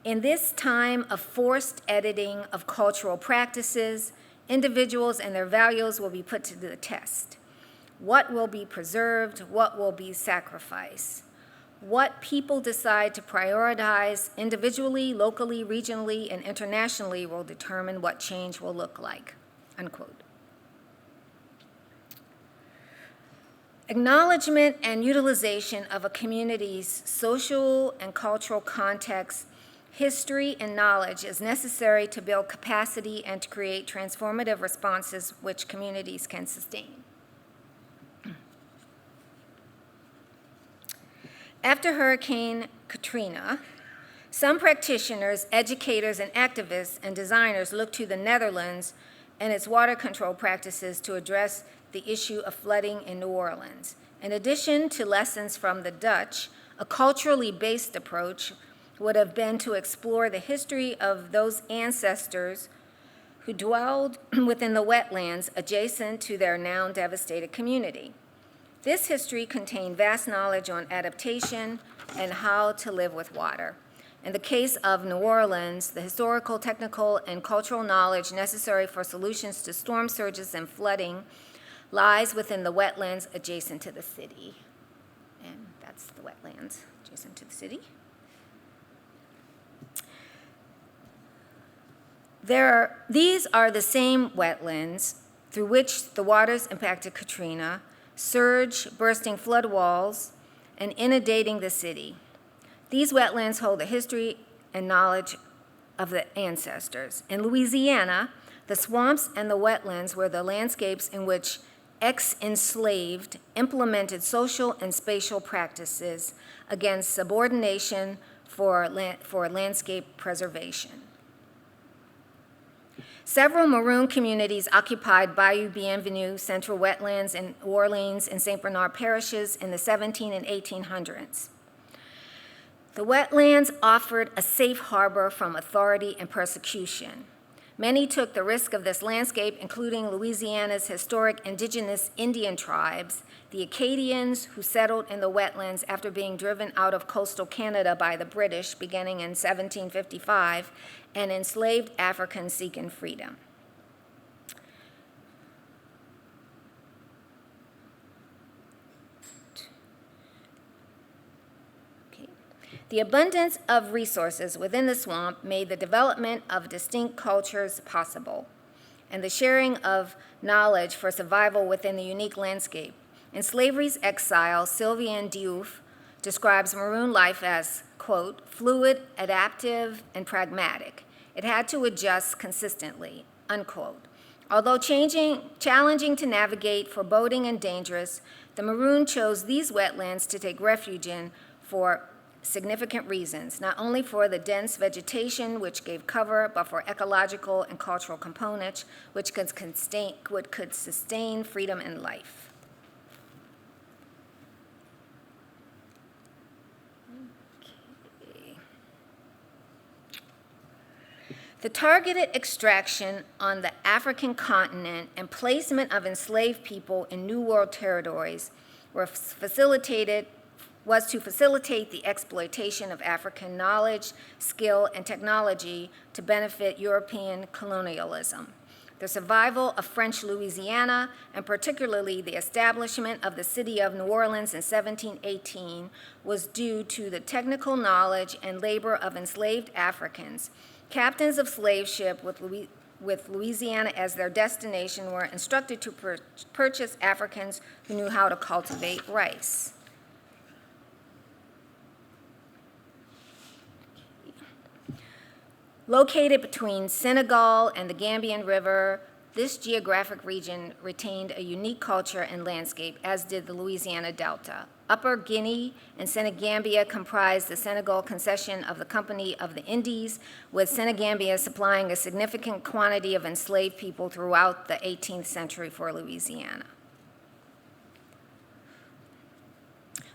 In this time of forced editing of cultural practices, individuals and their values will be put to the test. What will be preserved? What will be sacrificed? What people decide to prioritize individually, locally, regionally, and internationally will determine what change will look like, unquote. Acknowledgement and utilization of a community's social and cultural context, history, and knowledge is necessary to build capacity and to create transformative responses which communities can sustain. After Hurricane Katrina, some practitioners, educators, and activists and designers looked to the Netherlands and its water control practices to address the issue of flooding in New Orleans. In addition to lessons from the Dutch, a culturally based approach would have been to explore the history of those ancestors who dwelled within the wetlands adjacent to their now devastated community. This history contained vast knowledge on adaptation, and how to live with water. In the case of New Orleans, the historical, technical, and cultural knowledge necessary for solutions to storm surges and flooding lies within the wetlands adjacent to the city. And that's the wetlands adjacent to the city. These are the same wetlands through which the waters impacted Katrina, surge bursting flood walls, and inundating the city. These wetlands hold the history and knowledge of the ancestors. In Louisiana, the swamps and the wetlands were the landscapes in which ex-enslaved implemented social and spatial practices against subordination for landscape preservation. Several Maroon communities occupied Bayou Bienvenue, Central Wetlands, and Orleans and St. Bernard parishes in the 17 and 1800s. The wetlands offered a safe harbor from authority and persecution. Many took the risk of this landscape, including Louisiana's historic indigenous Indian tribes, the Acadians who settled in the wetlands after being driven out of coastal Canada by the British beginning in 1755, and enslaved Africans seeking freedom. The abundance of resources within the swamp made the development of distinct cultures possible, and the sharing of knowledge for survival within the unique landscape. In Slavery's Exile, Sylviane Diouf describes Maroon life as, quote, fluid, adaptive, and pragmatic. It had to adjust consistently, unquote. Although challenging to navigate, foreboding, and dangerous, the Maroon chose these wetlands to take refuge in for significant reasons, not only for the dense vegetation which gave cover, but for ecological and cultural components which could sustain freedom and life. Okay. The targeted extraction on the African continent and placement of enslaved people in New World territories was to facilitate the exploitation of African knowledge, skill, and technology to benefit European colonialism. The survival of French Louisiana, and particularly the establishment of the city of New Orleans in 1718, was due to the technical knowledge and labor of enslaved Africans. Captains of slave ship with Louisiana as their destination were instructed to purchase Africans who knew how to cultivate rice. Located between Senegal and the Gambian River, this geographic region retained a unique culture and landscape, as did the Louisiana Delta. Upper Guinea and Senegambia comprised the Senegal concession of the Company of the Indies, with Senegambia supplying a significant quantity of enslaved people throughout the 18th century for Louisiana.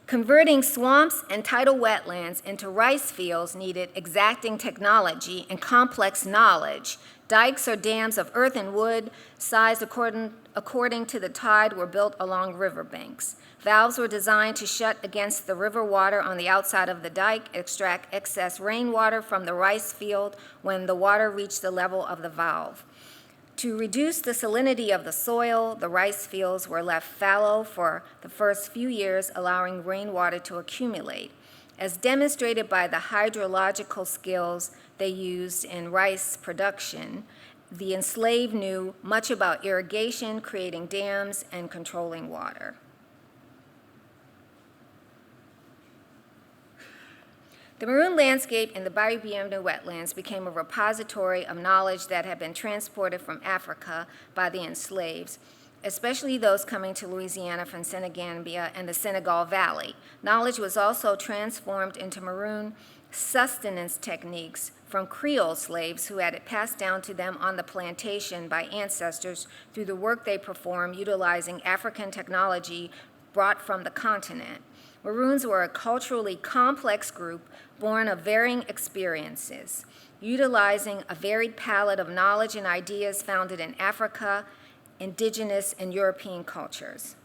Converting swamps and tidal wetlands into rice fields needed exacting technology and complex knowledge. Dikes or dams of earth and wood, sized according to the tide, were built along riverbanks. Valves were designed to shut against the river water on the outside of the dike, extract excess rainwater from the rice field when the water reached the level of the valve. To reduce the salinity of the soil, the rice fields were left fallow for the first few years, allowing rainwater to accumulate. As demonstrated by the hydrological skills they used in rice production, the enslaved knew much about irrigation, creating dams, and controlling water. The Maroon landscape in the Bayou Bienvenue wetlands became a repository of knowledge that had been transported from Africa by the enslaved, especially those coming to Louisiana from Senegambia and the Senegal Valley. Knowledge was also transformed into Maroon sustenance techniques from Creole slaves who had it passed down to them on the plantation by ancestors through the work they performed utilizing African technology brought from the continent. Maroons were a culturally complex group born of varying experiences, utilizing a varied palette of knowledge and ideas founded in Africa, indigenous, and European cultures.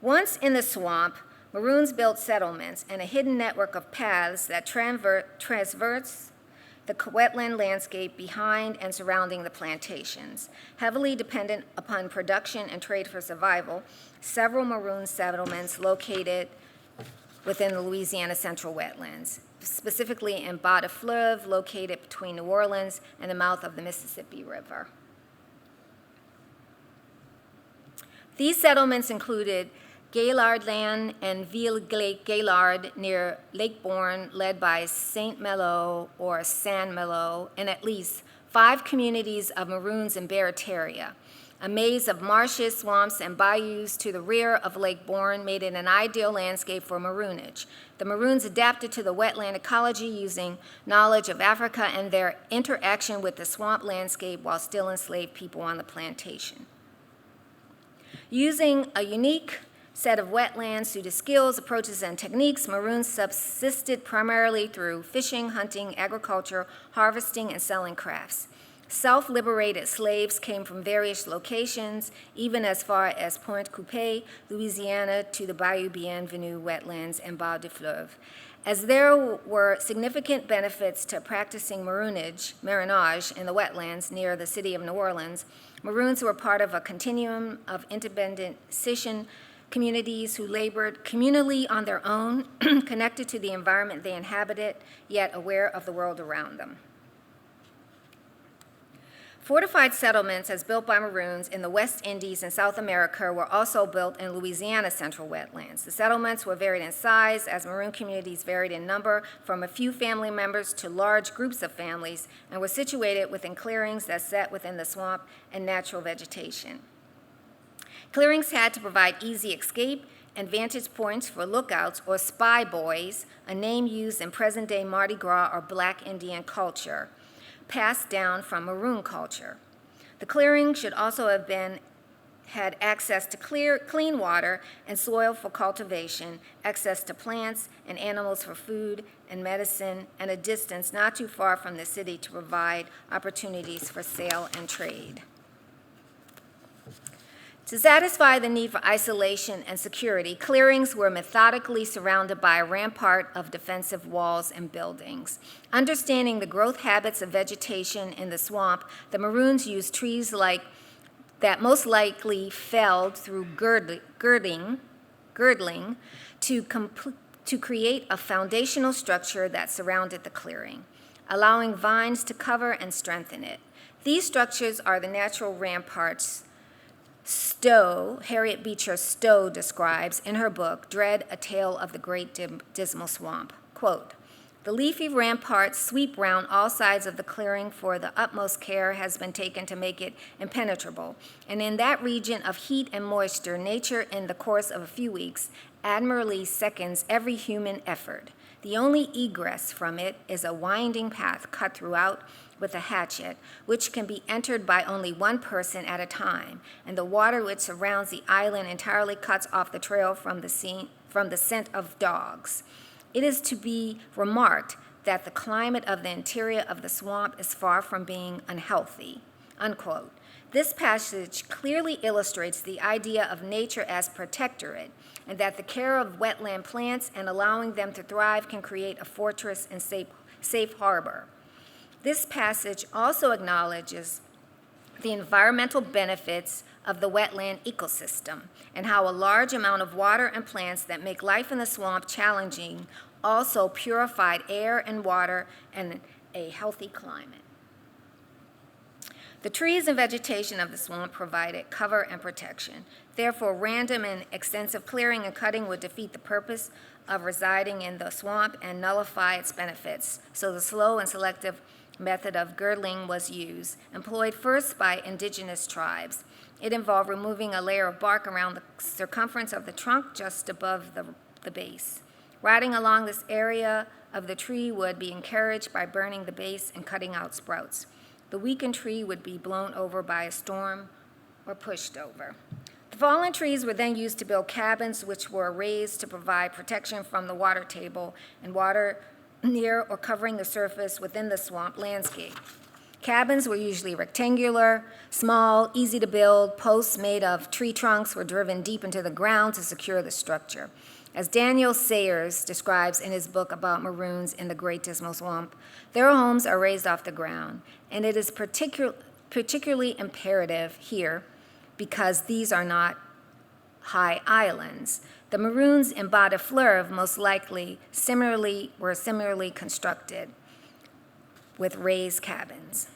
Once in the swamp, Maroons built settlements and a hidden network of paths that traverse the wetland landscape behind and surrounding the plantations. Heavily dependent upon production and trade for survival, several Maroon settlements located within the Louisiana Central Wetlands, specifically in Bas de Fleuve, located between New Orleans and the mouth of the Mississippi River. These settlements included Gaillardland and Ville-Gaillard near Lake Borgne, led by Saint Malo or San Malo, and at least 5 communities of Maroons in Barataria. A maze of marshes, swamps, and bayous to the rear of Lake Borgne made it an ideal landscape for Maroonage. The Maroons adapted to the wetland ecology using knowledge of Africa and their interaction with the swamp landscape while still enslaved people on the plantation. Using a unique set of wetlands suited skills, approaches, and techniques, Maroons subsisted primarily through fishing, hunting, agriculture, harvesting, and selling crafts. Self-liberated slaves came from various locations, even as far as Pointe Coupée, Louisiana, to the Bayou Bienvenue wetlands and Bas de Fleuve. As there were significant benefits to practicing marinage in the wetlands near the city of New Orleans, Maroons were part of a continuum of independent citizen communities who labored communally on their own, connected to the environment they inhabited, yet aware of the world around them. Fortified settlements, as built by Maroons in the West Indies and South America, were also built in Louisiana's central wetlands. The settlements were varied in size, as Maroon communities varied in number, from a few family members to large groups of families, and were situated within clearings that sat within the swamp and natural vegetation. Clearings had to provide easy escape and vantage points for lookouts or spy boys, a name used in present-day Mardi Gras or Black Indian culture, passed down from Maroon culture. The clearing should also have had access to clean water and soil for cultivation, access to plants and animals for food and medicine, and a distance not too far from the city to provide opportunities for sale and trade. To satisfy the need for isolation and security, clearings were methodically surrounded by a rampart of defensive walls and buildings. Understanding the growth habits of vegetation in the swamp, the Maroons used trees that most likely felled through girdling to create a foundational structure that surrounded the clearing, allowing vines to cover and strengthen it. These structures are the natural ramparts Harriet Beecher Stowe describes in her book, Dread, A Tale of the Great Dismal Swamp. Quote, "The leafy ramparts sweep round all sides of the clearing, for the utmost care has been taken to make it impenetrable. And in that region of heat and moisture, nature, in the course of a few weeks, admirably seconds every human effort. The only egress from it is a winding path cut throughout with a hatchet, which can be entered by only one person at a time, and the water which surrounds the island entirely cuts off the trail from the scent of dogs. It is to be remarked that the climate of the interior of the swamp is far from being unhealthy," unquote. This passage clearly illustrates the idea of nature as protectorate, and that the care of wetland plants and allowing them to thrive can create a fortress and safe harbor. This passage also acknowledges the environmental benefits of the wetland ecosystem and how a large amount of water and plants that make life in the swamp challenging also purified air and water and a healthy climate. The trees and vegetation of the swamp provided cover and protection. Therefore, random and extensive clearing and cutting would defeat the purpose of residing in the swamp and nullify its benefits. So the slow and selective method of girdling was used, employed first by indigenous tribes. It involved removing a layer of bark around the circumference of the trunk just above the base. Riding along this area of the tree would be encouraged by burning the base and cutting out sprouts. The weakened tree would be blown over by a storm or pushed over. The fallen trees were then used to build cabins, which were raised to provide protection from the water table and water near or covering the surface within the swamp landscape. Cabins were usually rectangular, small, easy to build. Posts made of tree trunks were driven deep into the ground to secure the structure. As Daniel Sayers describes in his book about maroons in the Great Dismal Swamp, their homes are raised off the ground, and it is particularly imperative here because these are not high islands. The maroons in Bas de Fleuve most likely were similarly constructed with raised cabins.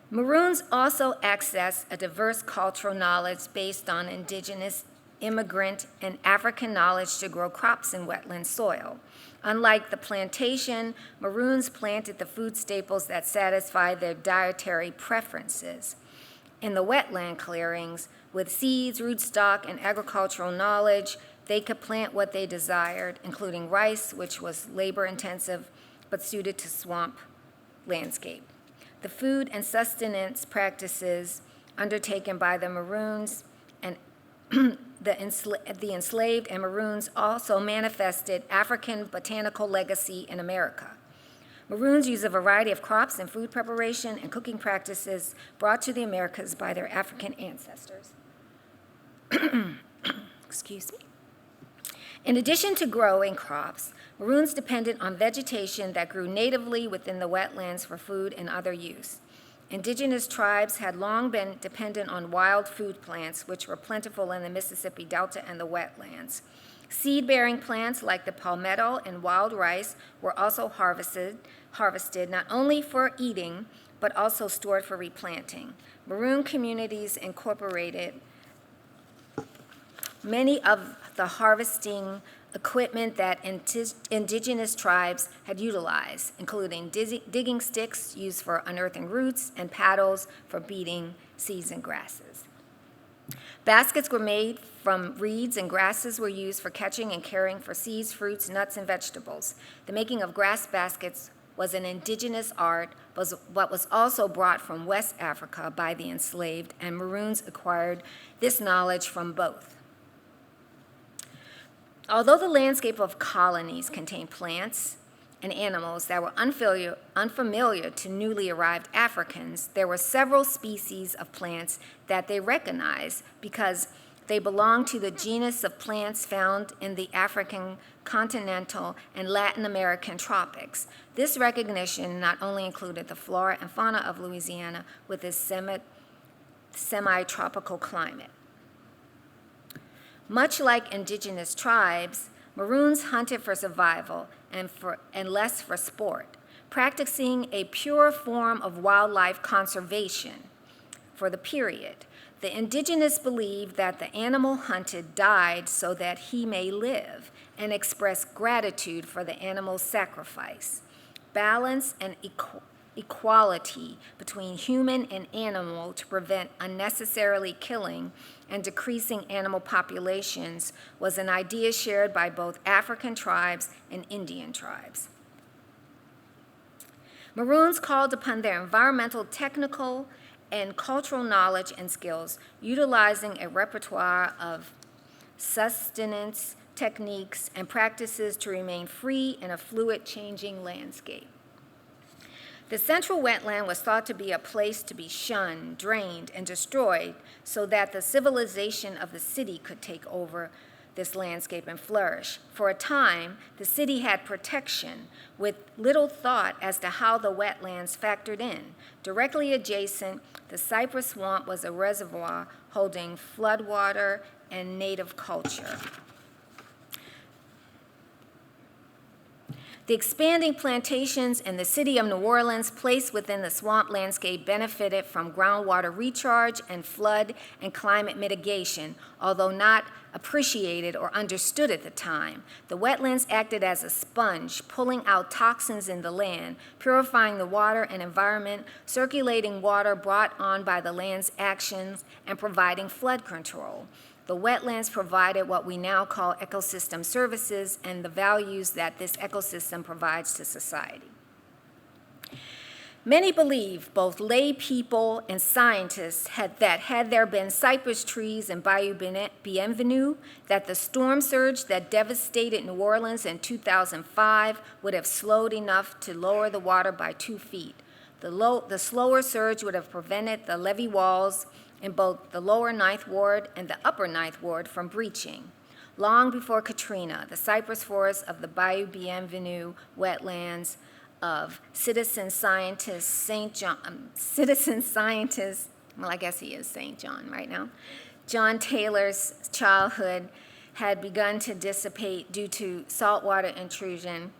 Maroons also access a diverse cultural knowledge based on indigenous, immigrant, and African knowledge to grow crops in wetland soil. Unlike the plantation, maroons planted the food staples that satisfy their dietary preferences. In the wetland clearings, with seeds, rootstock, and agricultural knowledge, they could plant what they desired, including rice, which was labor-intensive but suited to swamp landscape. The food and sustenance practices undertaken by the maroons and the enslaved and maroons also manifested African botanical legacy in America. Maroons use a variety of crops in food preparation and cooking practices brought to the Americas by their African ancestors. Excuse me. In addition to growing crops, maroons depended on vegetation that grew natively within the wetlands for food and other use. Indigenous tribes had long been dependent on wild food plants, which were plentiful in the Mississippi Delta and the wetlands. Seed-bearing plants like the palmetto and wild rice were also harvested not only for eating, but also stored for replanting. Maroon communities incorporated many of the harvesting equipment that indigenous tribes had utilized, including digging sticks used for unearthing roots and paddles for beating seeds and grasses. Baskets were made from reeds, and grasses were used for catching and caring for seeds, fruits, nuts, and vegetables. The making of grass baskets was an indigenous art, but was also brought from West Africa by the enslaved, and maroons acquired this knowledge from both. Although the landscape of colonies contained plants and animals that were unfamiliar to newly arrived Africans, there were several species of plants that they recognized because they belonged to the genus of plants found in the African, continental, and Latin American tropics. This recognition not only included the flora and fauna of Louisiana with its semi-tropical climate. Much like indigenous tribes, maroons hunted for survival and less for sport, practicing a pure form of wildlife conservation for the period. The indigenous believed that the animal hunted died so that he may live and express gratitude for the animal's sacrifice. Balance and equality between human and animal to prevent unnecessarily killing and decreasing animal populations was an idea shared by both African tribes and Indian tribes. Maroons called upon their environmental, technical, and cultural knowledge and skills, utilizing a repertoire of sustenance techniques and practices to remain free in a fluid, changing landscape. The central wetland was thought to be a place to be shunned, drained, and destroyed so that the civilization of the city could take over this landscape and flourish. For a time, the city had protection with little thought as to how the wetlands factored in. Directly adjacent, the cypress swamp was a reservoir holding floodwater and native culture. The expanding plantations in the city of New Orleans, placed within the swamp landscape, benefited from groundwater recharge and flood and climate mitigation, although not appreciated or understood at the time. The wetlands acted as a sponge, pulling out toxins in the land, purifying the water and environment, circulating water brought on by the land's actions, and providing flood control. The wetlands provided what we now call ecosystem services and the values that this ecosystem provides to society. Many believe, both lay people and scientists, that had there been cypress trees in Bayou Bienvenue, that the storm surge that devastated New Orleans in 2005 would have slowed enough to lower the water by 2 feet. The slower surge would have prevented the levee walls in both the lower Ninth Ward and the upper Ninth Ward from breaching. Long before Katrina, the cypress forests of the Bayou Bienvenue wetlands of citizen scientist, well, I guess he is St. John right now, John Taylor's childhood had begun to dissipate due to saltwater intrusion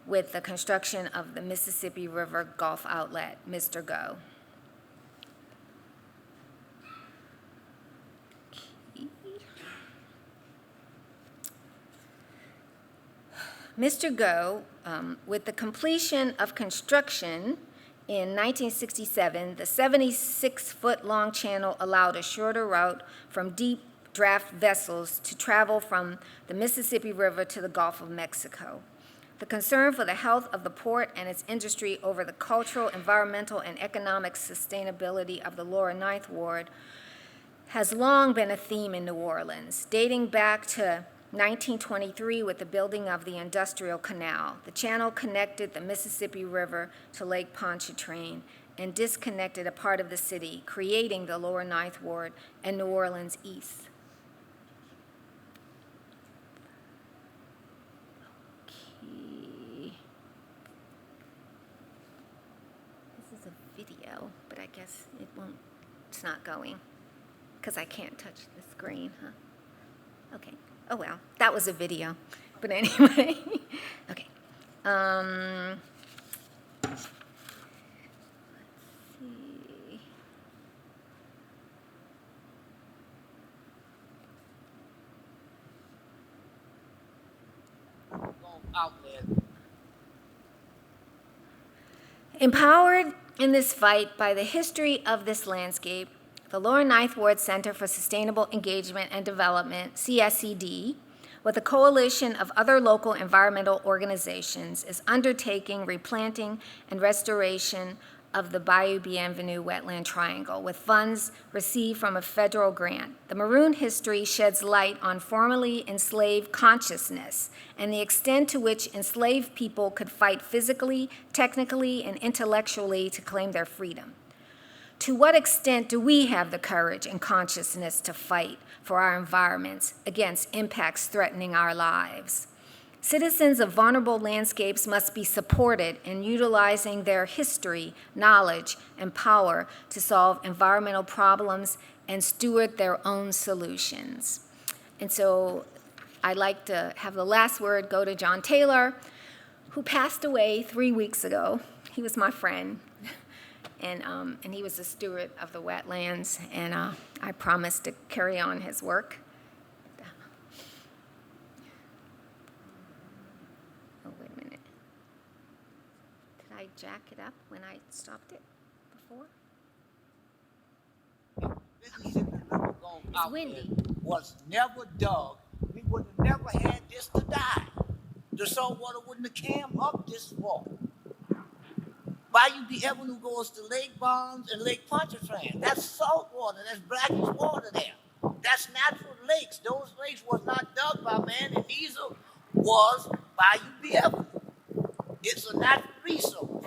with the construction of the Mississippi River Gulf Outlet, Mr. Go. Mr. Go, with the completion of construction in 1967, the 76-foot-long channel allowed a shorter route from deep draft vessels to travel from the Mississippi River to the Gulf of Mexico. The concern for the health of the port and its industry over the cultural, environmental, and economic sustainability of the lower Ninth Ward has long been a theme in New Orleans, dating back to 1923 with the building of the Industrial Canal. The channel connected the Mississippi River to Lake Pontchartrain and disconnected a part of the city, creating the lower Ninth Ward and New Orleans East. Okay. This is a video, but I guess it's not going because I can't touch the screen, huh? Okay. Oh, well, that was a video. But anyway, okay. Let's see. Empowered in this fight by the history of this landscape, the Lower Ninth Ward Center for Sustainable Engagement and Development, CSED, with a coalition of other local environmental organizations, is undertaking replanting and restoration of the Bayou Bienvenue wetland triangle with funds received from a federal grant. The Maroon history sheds light on formerly enslaved consciousness and the extent to which enslaved people could fight physically, technically, and intellectually to claim their freedom. To what extent do we have the courage and consciousness to fight for our environments against impacts threatening our lives? Citizens of vulnerable landscapes must be supported in utilizing their history, knowledge, and power to solve environmental problems and steward their own solutions. And so I'd like to have the last word go to John Taylor, who passed away 3 weeks ago. He was my friend. And he was a steward of the wetlands, and I promised to carry on his work. Oh, wait a minute. Did I jack it up when I stopped it before? It's windy. Was never dug, we would have never had this to die. The salt water wouldn't have came up this far. Bayou Bienvenue goes to Lake Barnes and Lake Pontchartrain. That's salt water. That's brackish water there. That's natural lakes. Those lakes was not dug by man, and these was Bayou Bienvenue. It's a natural resource.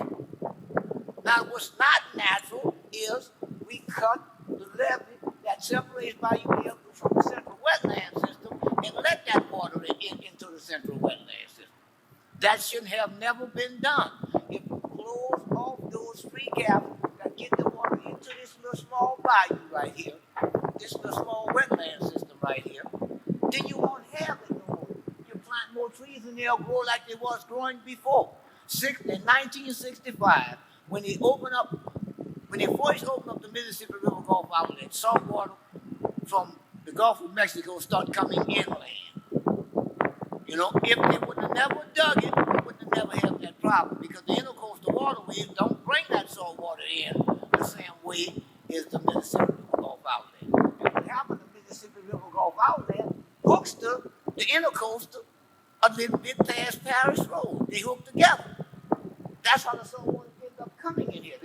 Now, what's not natural is we cut the levee that separates Bayou Bienvenue from the central wetland system and let that water into the central wetland system. That should have never been done. If you close off those free gaps that get the water into this little small bayou right here, this little small wetland system right here, then you won't have it no more. You plant more trees and they'll grow like they was growing before. In 1965, when they first opened up the Mississippi River Gulf Outlet, salt water from the Gulf of Mexico started coming inland. You know, if they would have never dug it, we would have never had that problem because the intercoastal waterways don't bring that salt water in the same way as the Mississippi River Gulf Outlet. And what happened, the Mississippi River Gulf Outlet hooks the intercoastal a little bit past Parish Road. They hook together. That's how the salt water ended up coming. coming in here.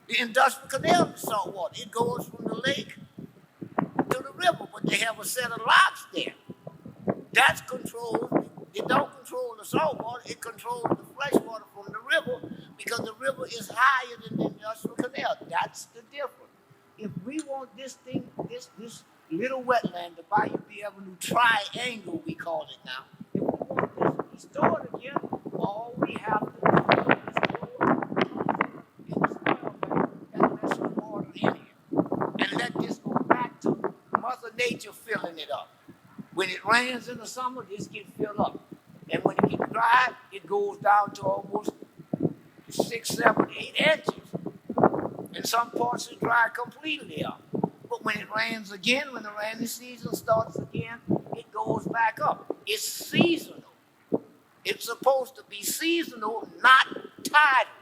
The industrial canal is salt water. It goes from the lake to the river, but they have a set of locks there. That's controlled. It don't control the salt water. It controls the fresh water from the river because the river is higher than the industrial canal. That's the difference. If we want this thing, this little wetland, the Bayou Avenue Triangle, we call it now. If we want this restored again, all we have to do is restore it in the soil bank and let some water in here. And let this go back to Mother Nature filling it up. When it rains in the summer, this gets filled up. And when it gets dry, it goes down to almost 6, 7, 8 inches. In some parts it dry completely up. But when it rains again, when the rainy season starts again, it goes back up. It's seasonal. It's supposed to be seasonal, not tidal.